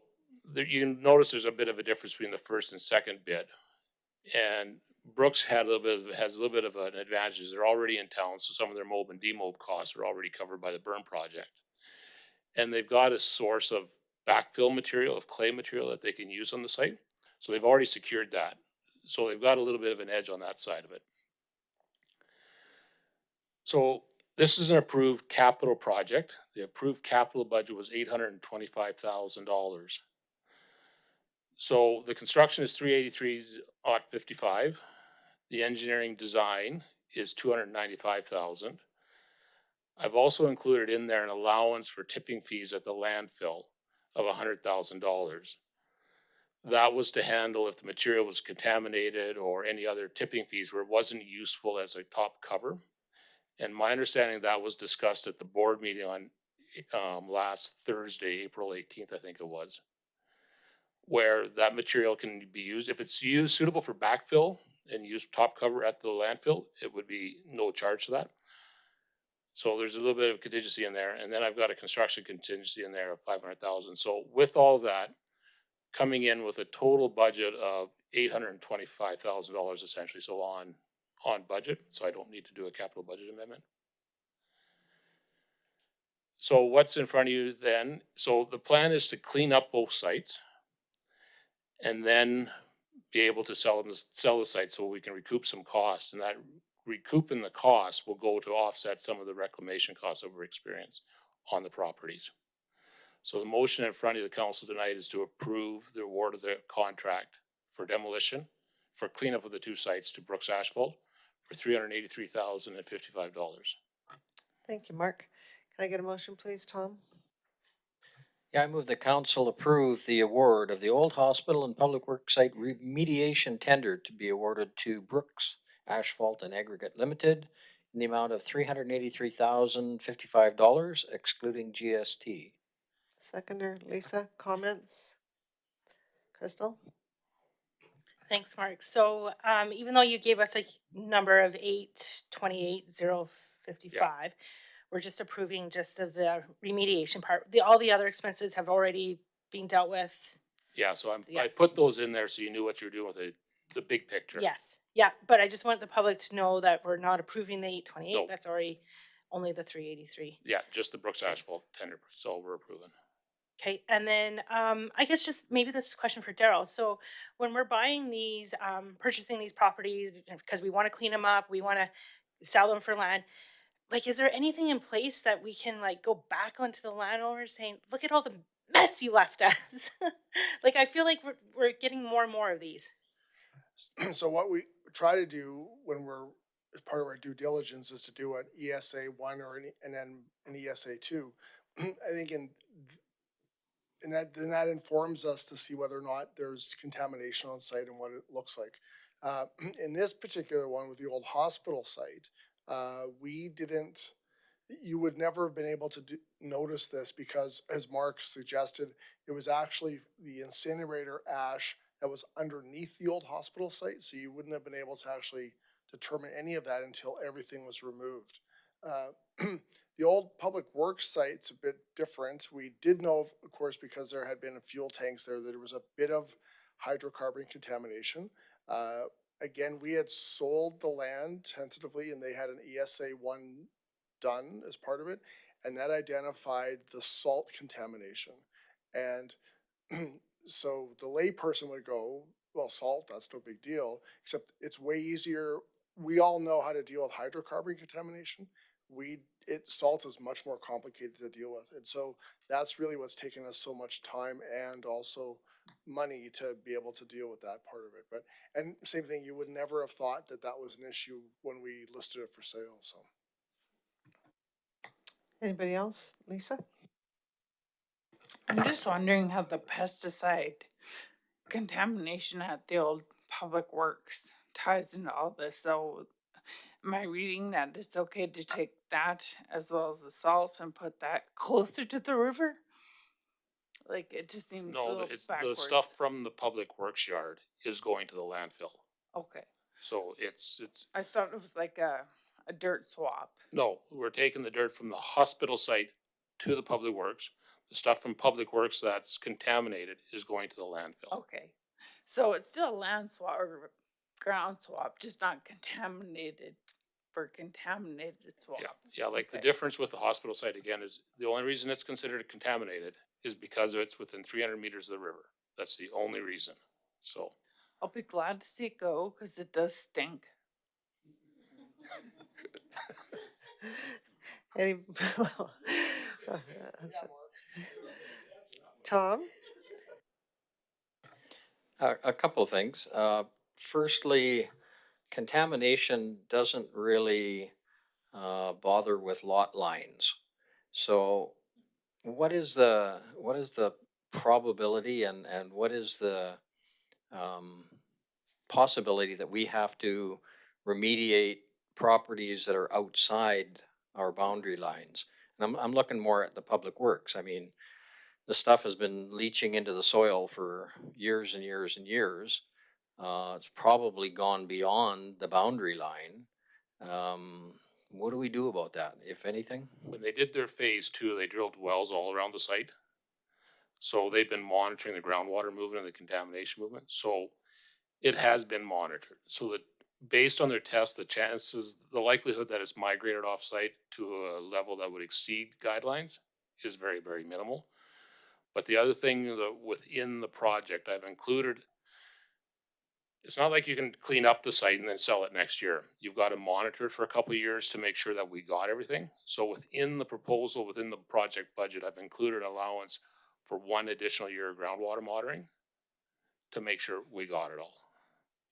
there, you notice there's a bit of a difference between the first and second bid. And Brooks has a little bit of an advantage. They're already in town, so some of their mob and demob costs are already covered by the burn project. And they've got a source of backfill material, of clay material that they can use on the site. So they've already secured that. So they've got a little bit of an edge on that side of it. So this is an approved capital project. The approved capital budget was $825,000. So the construction is 383.55. The engineering design is 295,000. I've also included in there an allowance for tipping fees at the landfill of $100,000. That was to handle if the material was contaminated or any other tipping fees where it wasn't useful as a top cover. And my understanding that was discussed at the board meeting on last Thursday, April 18th, I think it was, where that material can be used. If it's used suitable for backfill and use top cover at the landfill, it would be no charge to that. So there's a little bit of contingency in there. And then I've got a construction contingency in there of 500,000. So with all that, coming in with a total budget of $825,000 essentially, so on budget, so I don't need to do a capital budget amendment. So what's in front of you then? So the plan is to clean up both sites and then be able to sell the site so we can recoup some costs, and that recouping the cost will go to offset some of the reclamation costs that we're experiencing on the properties. So the motion in front of the council tonight is to approve the award of the contract for demolition for cleanup of the two sites to Brooks Asphalt for $383,055. Thank you, Mark. Can I get a motion, please, Tom? Yeah, I move the council approve the award of the old hospital and public works site remediation tender to be awarded to Brooks Asphalt and Aggregate Limited in the amount of $383,055, excluding GST. Seconder, Lisa, comments? Crystal? Thanks, Mark. So, even though you gave us a number of 828,055, we're just approving just of the remediation part. All the other expenses have already been dealt with. Yeah, so Yeah. I put those in there so you knew what you're doing with the big picture. Yes, yeah, but I just want the public to know that we're not approving the 828. No. That's already only the 383. Yeah, just the Brooks Asphalt tender, so we're approving. Okay, and then I guess just maybe this is a question for Daryl. So when we're buying these, purchasing these properties because we want to clean them up, we want to sell them for land. Like, is there anything in place that we can like go back onto the landowner saying, "Look at all the mess you left us"? Like, I feel like we're getting more and more of these. So what we try to do when we're, as part of our due diligence, is to do an ESA 1 and then an ESA 2. I think then that informs us to see whether or not there's contamination on site and what it looks like. In this particular one with the old hospital site, we didn't, you would never have been able to notice this because, as Mark suggested, it was actually the incinerator ash that was underneath the old hospital site, so you wouldn't have been able to actually determine any of that until everything was removed. The old public works site's a bit different. We did know, of course, because there had been fuel tanks there, that there was a bit of hydrocarbon contamination. Again, we had sold the land tentatively, and they had an ESA 1 done as part of it, and that identified the salt contamination. And so the layperson would go, well, salt, that's no big deal, except it's way easier. We all know how to deal with hydrocarbon contamination. Salt is much more complicated to deal with. And so that's really what's taken us so much time and also money to be able to deal with that part of it. But, and same thing, you would never have thought that that was an issue when we listed it for sale, so. Anybody else? Lisa? I'm just wondering how the pesticide contamination at the old public works ties into all this. So am I reading that it's okay to take that as well as the salt and put that closer to the river? Like, it just seems a No, little it's backwards. the stuff from the public works yard is going to the landfill. Okay. So it's I thought it was like a dirt swap. no, we're taking the dirt from the hospital site to the public works. The stuff from Public Works that's contaminated is going to the landfill. Okay, so it's still a land swap or ground swap, just not contaminated for contaminated swap. Yeah, like the Okay. difference with the hospital site again is the only reason it's considered contaminated is because it's within 300 meters of the river. That's the only reason. So I'll be glad to see it go, cause it does stink. Any, well, Tom? A couple of things. Firstly, contamination doesn't really bother with lot lines. So what is the probability and what is the um, possibility that we have to remediate properties that are outside our boundary lines? And I'm looking more at the public works. I mean, the stuff has been leaching into the soil for years and years and years. It's probably gone beyond the boundary line. What do we do about that, if anything? when they did their phase 2, they drilled wells all around the site. So they've been monitoring the groundwater movement and the contamination movement. So it has been monitored. So that based on their tests, the likelihood that it's migrated off site to a level that would exceed guidelines is very, very minimal. But the other thing that within the project I've included, it's not like you can clean up the site and then sell it next year. You've got to monitor it for a couple of years to make sure that we got everything. So within the proposal, within the project budget, I've included allowance for 1 additional year of groundwater monitoring to make sure we got it all.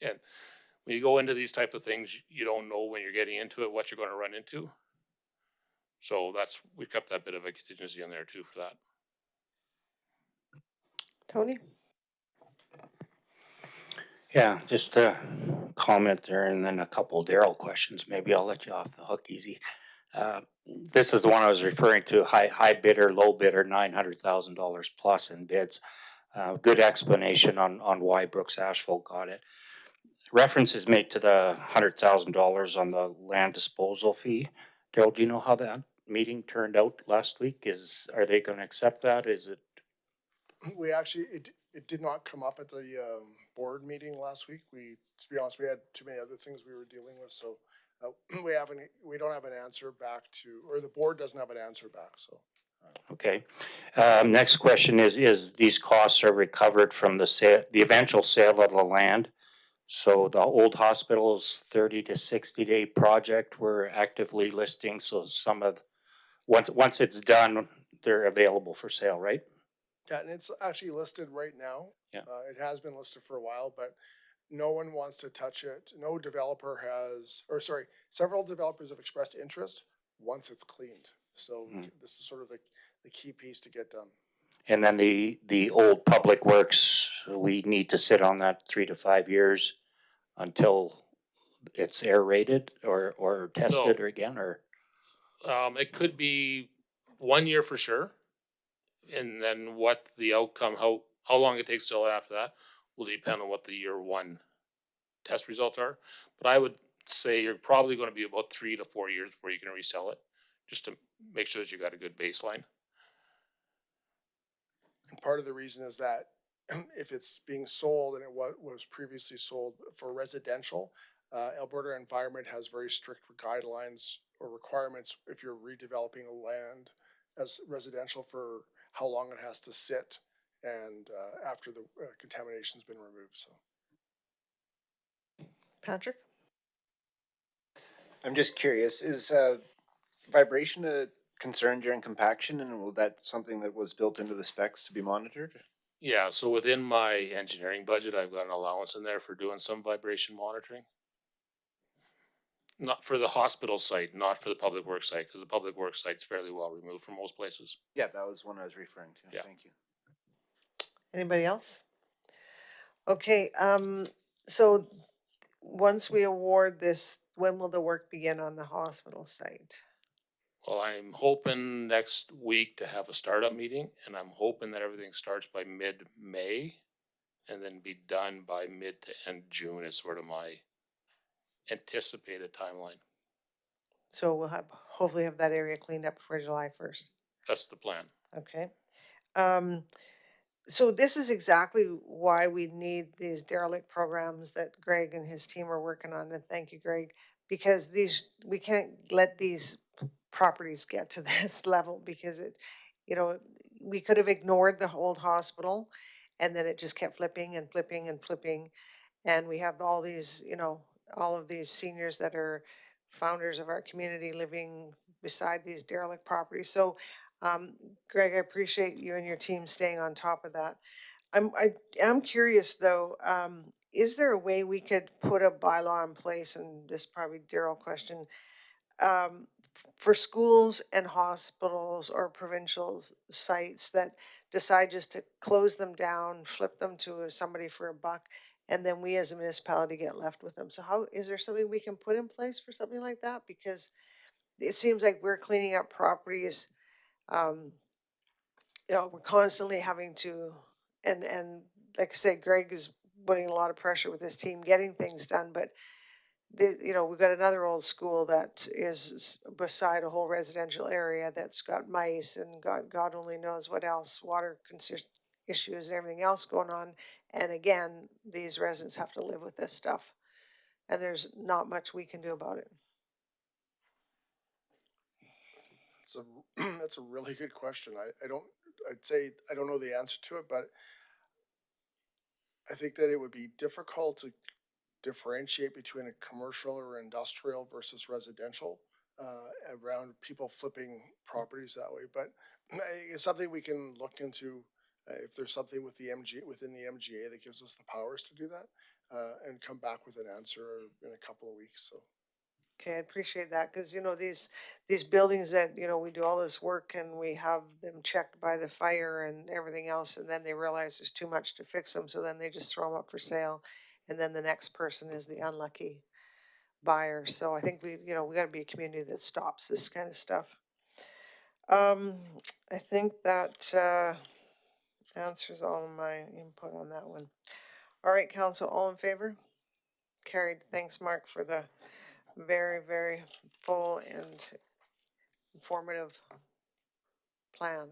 And when you go into these type of things, you don't know when you're getting into it, what you're going to run into. So we kept that bit of a contingency in there too for that. Tony? Yeah, just a comment there and then a couple Daryl questions. Maybe I'll let you off the hook easy. This is the one I was referring to, high bidder, low bidder, $900,000 plus in bids. Good explanation on why Brooks Asphalt got it. Reference is made to the $100,000 on the land disposal fee. Daryl, do you know how that meeting turned out last week? Are they gonna accept that? Is it? We actually, it did not come up at the board meeting last week. To be honest, we had too many other things we were dealing with, so we don't have an answer back or the board doesn't have an answer back, so. Okay. Next question is these costs are recovered from the eventual sale of the land. So the old hospital's 30 to 60 day project, we're actively listing. So once it's done, they're available for sale, right? Yeah, and it's actually listed right now. Yeah. It has been listed for a while, but no one wants to touch it. No developer several developers have expressed interest once it's cleaned. So this is sort of the key piece to get done. And then the old public works, we need to sit on that 3 to 5 years until it's aerated or tested or again, or? It could be 1 year for sure. And then what the outcome, how long it takes till after that will depend on what the year 1 test results are. But I would say you're probably going to be about 3 to 4 years before you can resell it, just to make sure that you got a good baseline. And part of the reason is that if it's being sold and it was previously sold for residential, Alberta Environment has very strict guidelines or requirements if you're redeveloping a land as residential for how long it has to sit and after the contamination's been removed. So, Patrick? I'm just curious, is vibration a concern during compaction, and will that something that was built into the specs to be monitored? Yeah, so within my engineering budget, I've got an allowance in there for doing some vibration monitoring. Not for the hospital site, not for the public works site, because the public works site's fairly well removed from most places. Yeah, that was one I was referring to. Yeah. Thank you. Anybody else? Okay, so once we award this, when will the work begin on the hospital site? Well, I'm hoping next week to have a startup meeting, and I'm hoping that everything starts by mid-May and then be done by mid to end June is sort of my anticipated timeline. So we'll hopefully have that area cleaned up before July 1st. That's the plan. Okay. Um, so this is exactly why we need these derelict programs that Greg and his team are working on. And thank you, Greg, because we can't let these properties get to this level because you know, we could have ignored the old hospital and then it just kept flipping and flipping and flipping. And we have all these, all of these seniors that are founders of our community living beside these derelict properties. So, um, Greg, I appreciate you and your team staying on top of that. I am curious though, is there a way we could put a bylaw in place, and this is probably Daryl question, for schools and hospitals or provincial sites that decide just to close them down, flip them to somebody for a buck, and then we as a municipality get left with them? So how, is there something we can put in place for something like that? Because it seems like we're cleaning up properties, um, we're constantly having to, and like I said, Greg is putting a lot of pressure with his team getting things done, but we've got another old school that is beside a whole residential area that's got mice and God only knows what else, water issues, and everything else going on. And again, these residents have to live with this stuff, and there's not much we can do about it. It's a that's a really good question. I'd say I don't know the answer to it, but I think that it would be difficult to differentiate between a commercial or industrial versus residential around people flipping properties that way. But it's something we can look into if there's something with the within the MGA that gives us the powers to do that, and come back with an answer in a couple of weeks. So. Okay, I appreciate that because these buildings that we do all this work and we have them checked by the fire and everything else, and then they realize there's too much to fix them, so then they just throw them up for sale, and then the next person is the unlucky buyer. So I think we got to be a community that stops this kind of stuff. Um, I think that answers all of my input on that one. All right, council, all in favor? Carried. Thanks, Mark, for the very, very full and informative plan.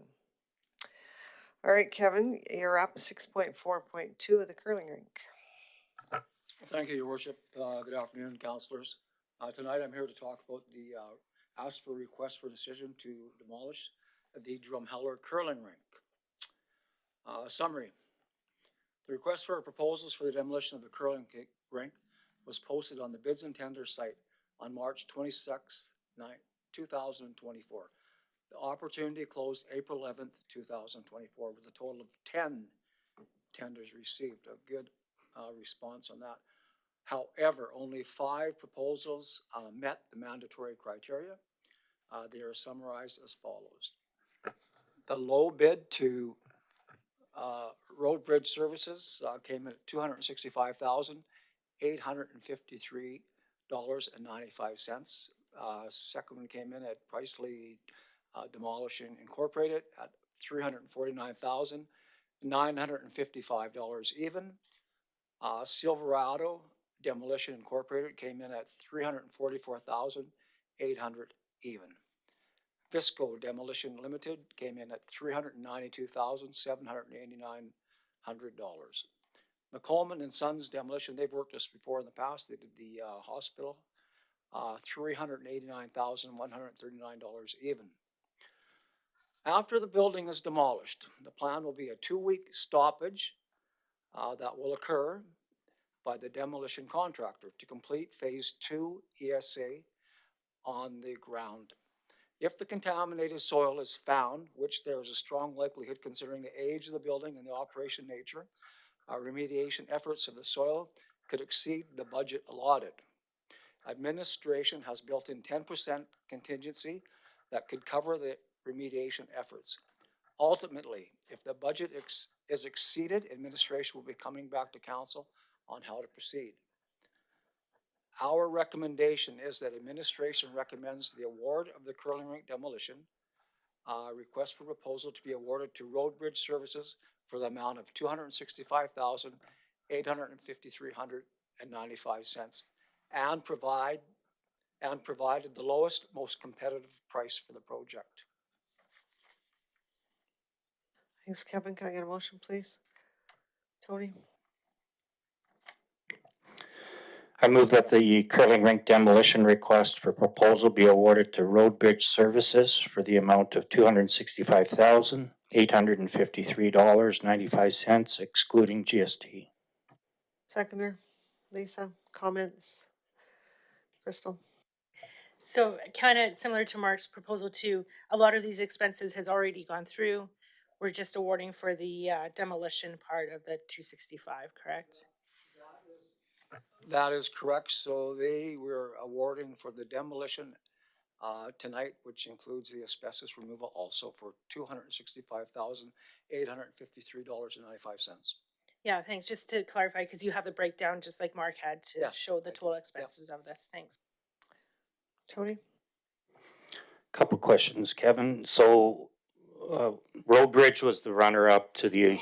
All right, Kevin, you're up. 6.4.2 of the curling rink. Thank you, Your Worship. Good afternoon, councillors. Tonight I'm here to talk about the ask for request for decision to demolish the Drumheller curling rink. Summary. The request for proposals for the demolition of the curling rink was posted on the bids and tenders site on March 26, 2024. The opportunity closed April 11th, 2024, with a total of 10 tenders received. A good response on that. However, only 5 proposals met the mandatory criteria. They are summarized as follows. The low bid to Road Bridge Services came in at $265,853.95. Second one came in at Priceley Demolishing Incorporated at $349,955 even. Silverado Demolition Incorporated came in at $344,800 even. Visco Demolition Limited came in at $392,789. McColeman and Sons Demolition, they've worked us before in the past. They did the hospital, $389,139 even. After the building is demolished, the plan will be a 2-week stoppage that will occur by the demolition contractor to complete phase 2 ESA on the ground. If the contaminated soil is found, which there is a strong likelihood considering the age of the building and the operation nature, remediation efforts of the soil could exceed the budget allotted. Administration has built in 10% contingency that could cover the remediation efforts. Ultimately, if the budget is exceeded, administration will be coming back to council on how to proceed. Our recommendation is that administration recommends the award of the curling rink demolition request for proposal to be awarded to Road Bridge Services for the amount of $265,853.95 and provided the lowest, most competitive price for the project. Thanks, Kevin. Can I get a motion, please? Tony? I move that the curling rink demolition request for proposal be awarded to Road Bridge Services for the amount of $265,853.95, excluding GST. Seconder? Lisa? Comments? Crystal? So kind of similar to Mark's proposal too, a lot of these expenses has already gone through. We're just awarding for the demolition part of the 265, correct? That is correct. So they were awarding for the demolition tonight, which includes the asbestos removal also for $265,853.95. Yeah, thanks. Just to clarify, because you have the breakdown just like Mark had to Yes, show the thank you. total Yep. expenses of this. Thanks. Tony? Couple questions, Kevin. So, Road Bridge was the runner-up to the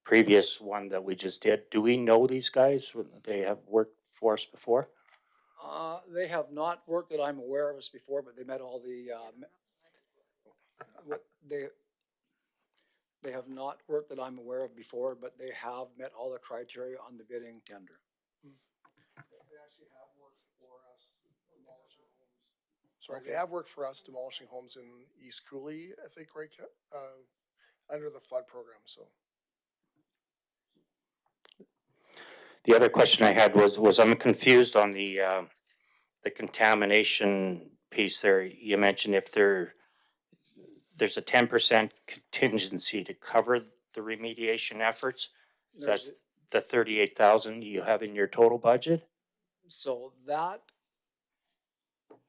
previous one that we just did. Do we know these guys? They have worked for us before? They have not worked that I'm aware of us before, but they met all the, they have not worked that I'm aware of before, but they have met all the criteria on the bidding tender. They actually have worked for us demolishing homes. Sorry, they have worked for us demolishing homes in East Cooley, I think, right, under the flood program, so. The other question I had was I'm confused on the contamination piece there. You mentioned if there's a 10% contingency to cover the remediation efforts. So that's the 38,000 you have in your total budget? So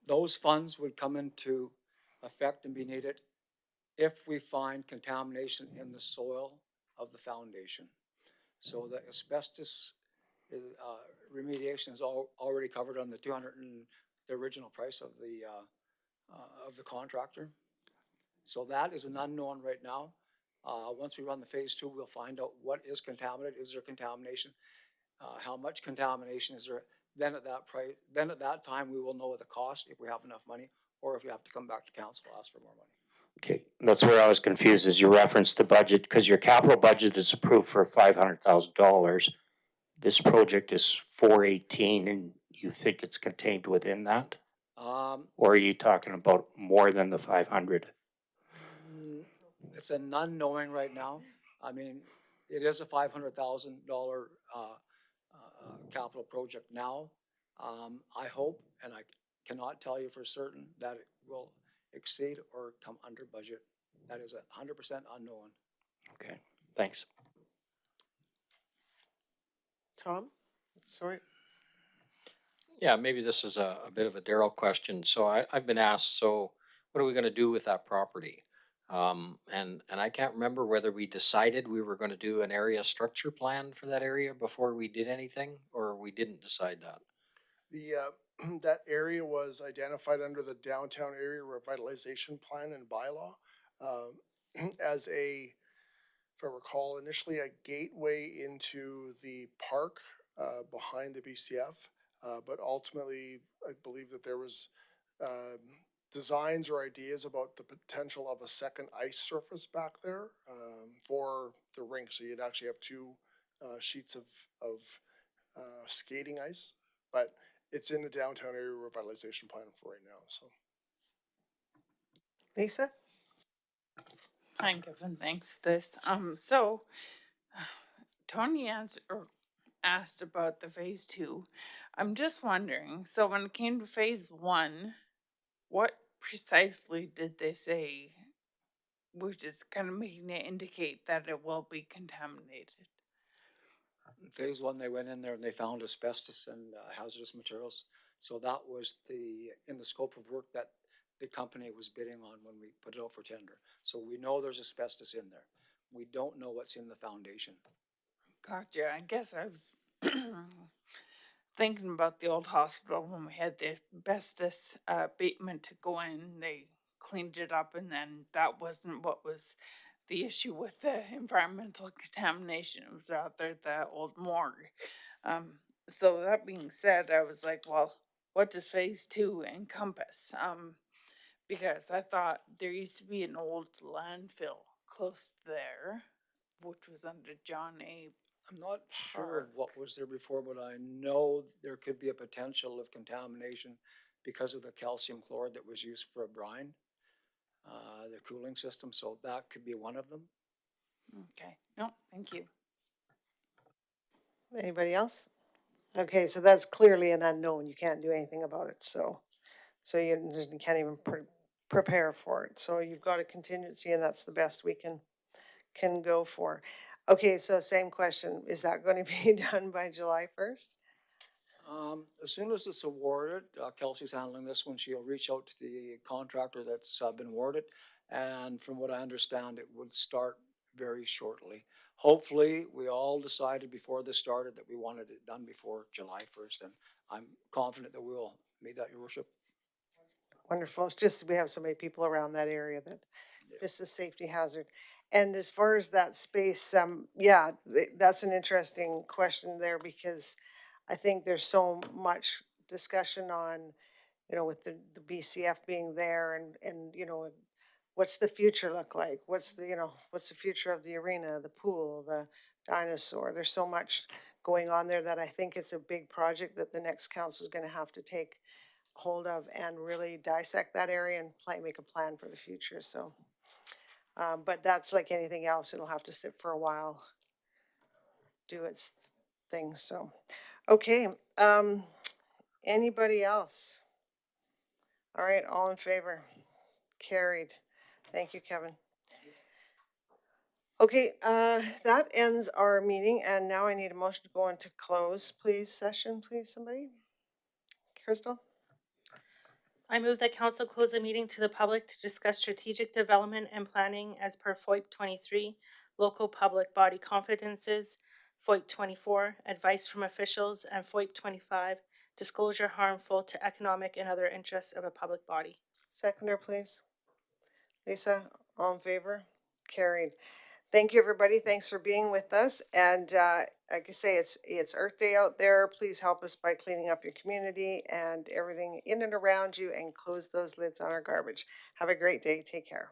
those funds would come into effect and be needed if we find contamination in the soil of the foundation. So the asbestos is, remediation is already covered on the 200 and the original price of the contractor. So that is an unknown right now. Once we run the phase 2, we'll find out what is contaminated. Is there contamination? How much contamination is there? Then at that time, we will know the cost if we have enough money, or if we have to come back to council and ask for more money. Okay, that's where I was confused is you referenced the budget because your capital budget is approved for $500,000. This project is 418 and you think it's contained within that? Or are you talking about more than the 500? It's an unknowing right now. I mean, it is a $500,000 capital project now. I hope, and I cannot tell you for certain, that it will exceed or come under budget. That is 100% unknown. Okay, thanks. Tom? Sorry. Yeah, maybe this is a bit of a Daryl question. So I've been asked, so what are we gonna do with that property? And I can't remember whether we decided we were gonna do an area structure plan for that area before we did anything, or we didn't decide that. The, that area was identified under the downtown area revitalization plan and bylaw, as a, if I recall, initially a gateway into the park, behind the BCF. But ultimately, I believe that there was, designs or ideas about the potential of a second ice surface back there, for the rink. So you'd actually have two, sheets of skating ice, but it's in the downtown area revitalization plan for right now, so. Lisa? Hi, Kevin. Thanks for this. So Tony asked about the phase 2. I'm just wondering, so when it came to phase 1, what precisely did they say, which is kind of making it indicate that it will be contaminated? In phase 1, they went in there and they found asbestos and hazardous materials. So that was in the scope of work that the company was bidding on when we put it out for tender. So we know there's asbestos in there. We don't know what's in the foundation. Gotcha. I guess I was thinking about the old hospital when we had the asbestos abatement to go in. They cleaned it up, and then that wasn't what was the issue with the environmental contamination. It was out there at the old morgue. So that being said, I was like, well, what does phase 2 encompass? Because I thought there used to be an old landfill close there. which was under John A. I'm not sure Park. of what was there before, but I know there could be a potential of contamination because of the calcium chloride that was used for a brine, the cooling system, so that could be one of them. Okay, no, thank you. Anybody else? Okay, so that's clearly an unknown. You can't do anything about it, so you can't even prepare for it. So you've got a contingency, and that's the best we can go for. Okay, so same question. Is that going to be done by July 1st? As soon as it's awarded, Kelsey's handling this one, she'll reach out to the contractor that's been awarded. And from what I understand, it would start very shortly. Hopefully, we all decided before this started that we wanted it done before July 1st, and I'm confident that we will meet that, your worship. Wonderful. It's just we have so many people around that area that just a safety hazard. And as far as that space, yeah, that's an interesting question there because I think there's so much discussion on, with the BCF being there and, what's the future look like? What's the future of the arena, the pool, the dinosaur? There's so much going on there that I think it's a big project that the next council is going to have to take hold of and really dissect that area and make a plan for the future. So, but that's like anything else; it'll have to sit for a while, do its thing. So, okay. Anybody else? All right, all in favor? Carried. Thank you, Kevin. Okay, that ends our meeting, and now I need a motion to go into closed, please. Session, please, somebody. Crystal. I move that council close the meeting to the public to discuss strategic development and planning as per FOIP 23, local public body confidences, FOIP 24, advice from officials, and FOIP 25, disclosure harmful to economic and other interests of a public body. Seconder, please. Lisa, all in favor? Carried. Thank you, everybody. Thanks for being with us. And like I say, it's Earth Day out there. Please help us by cleaning up your community and everything in and around you and close those lids on our garbage. Have a great day. Take care.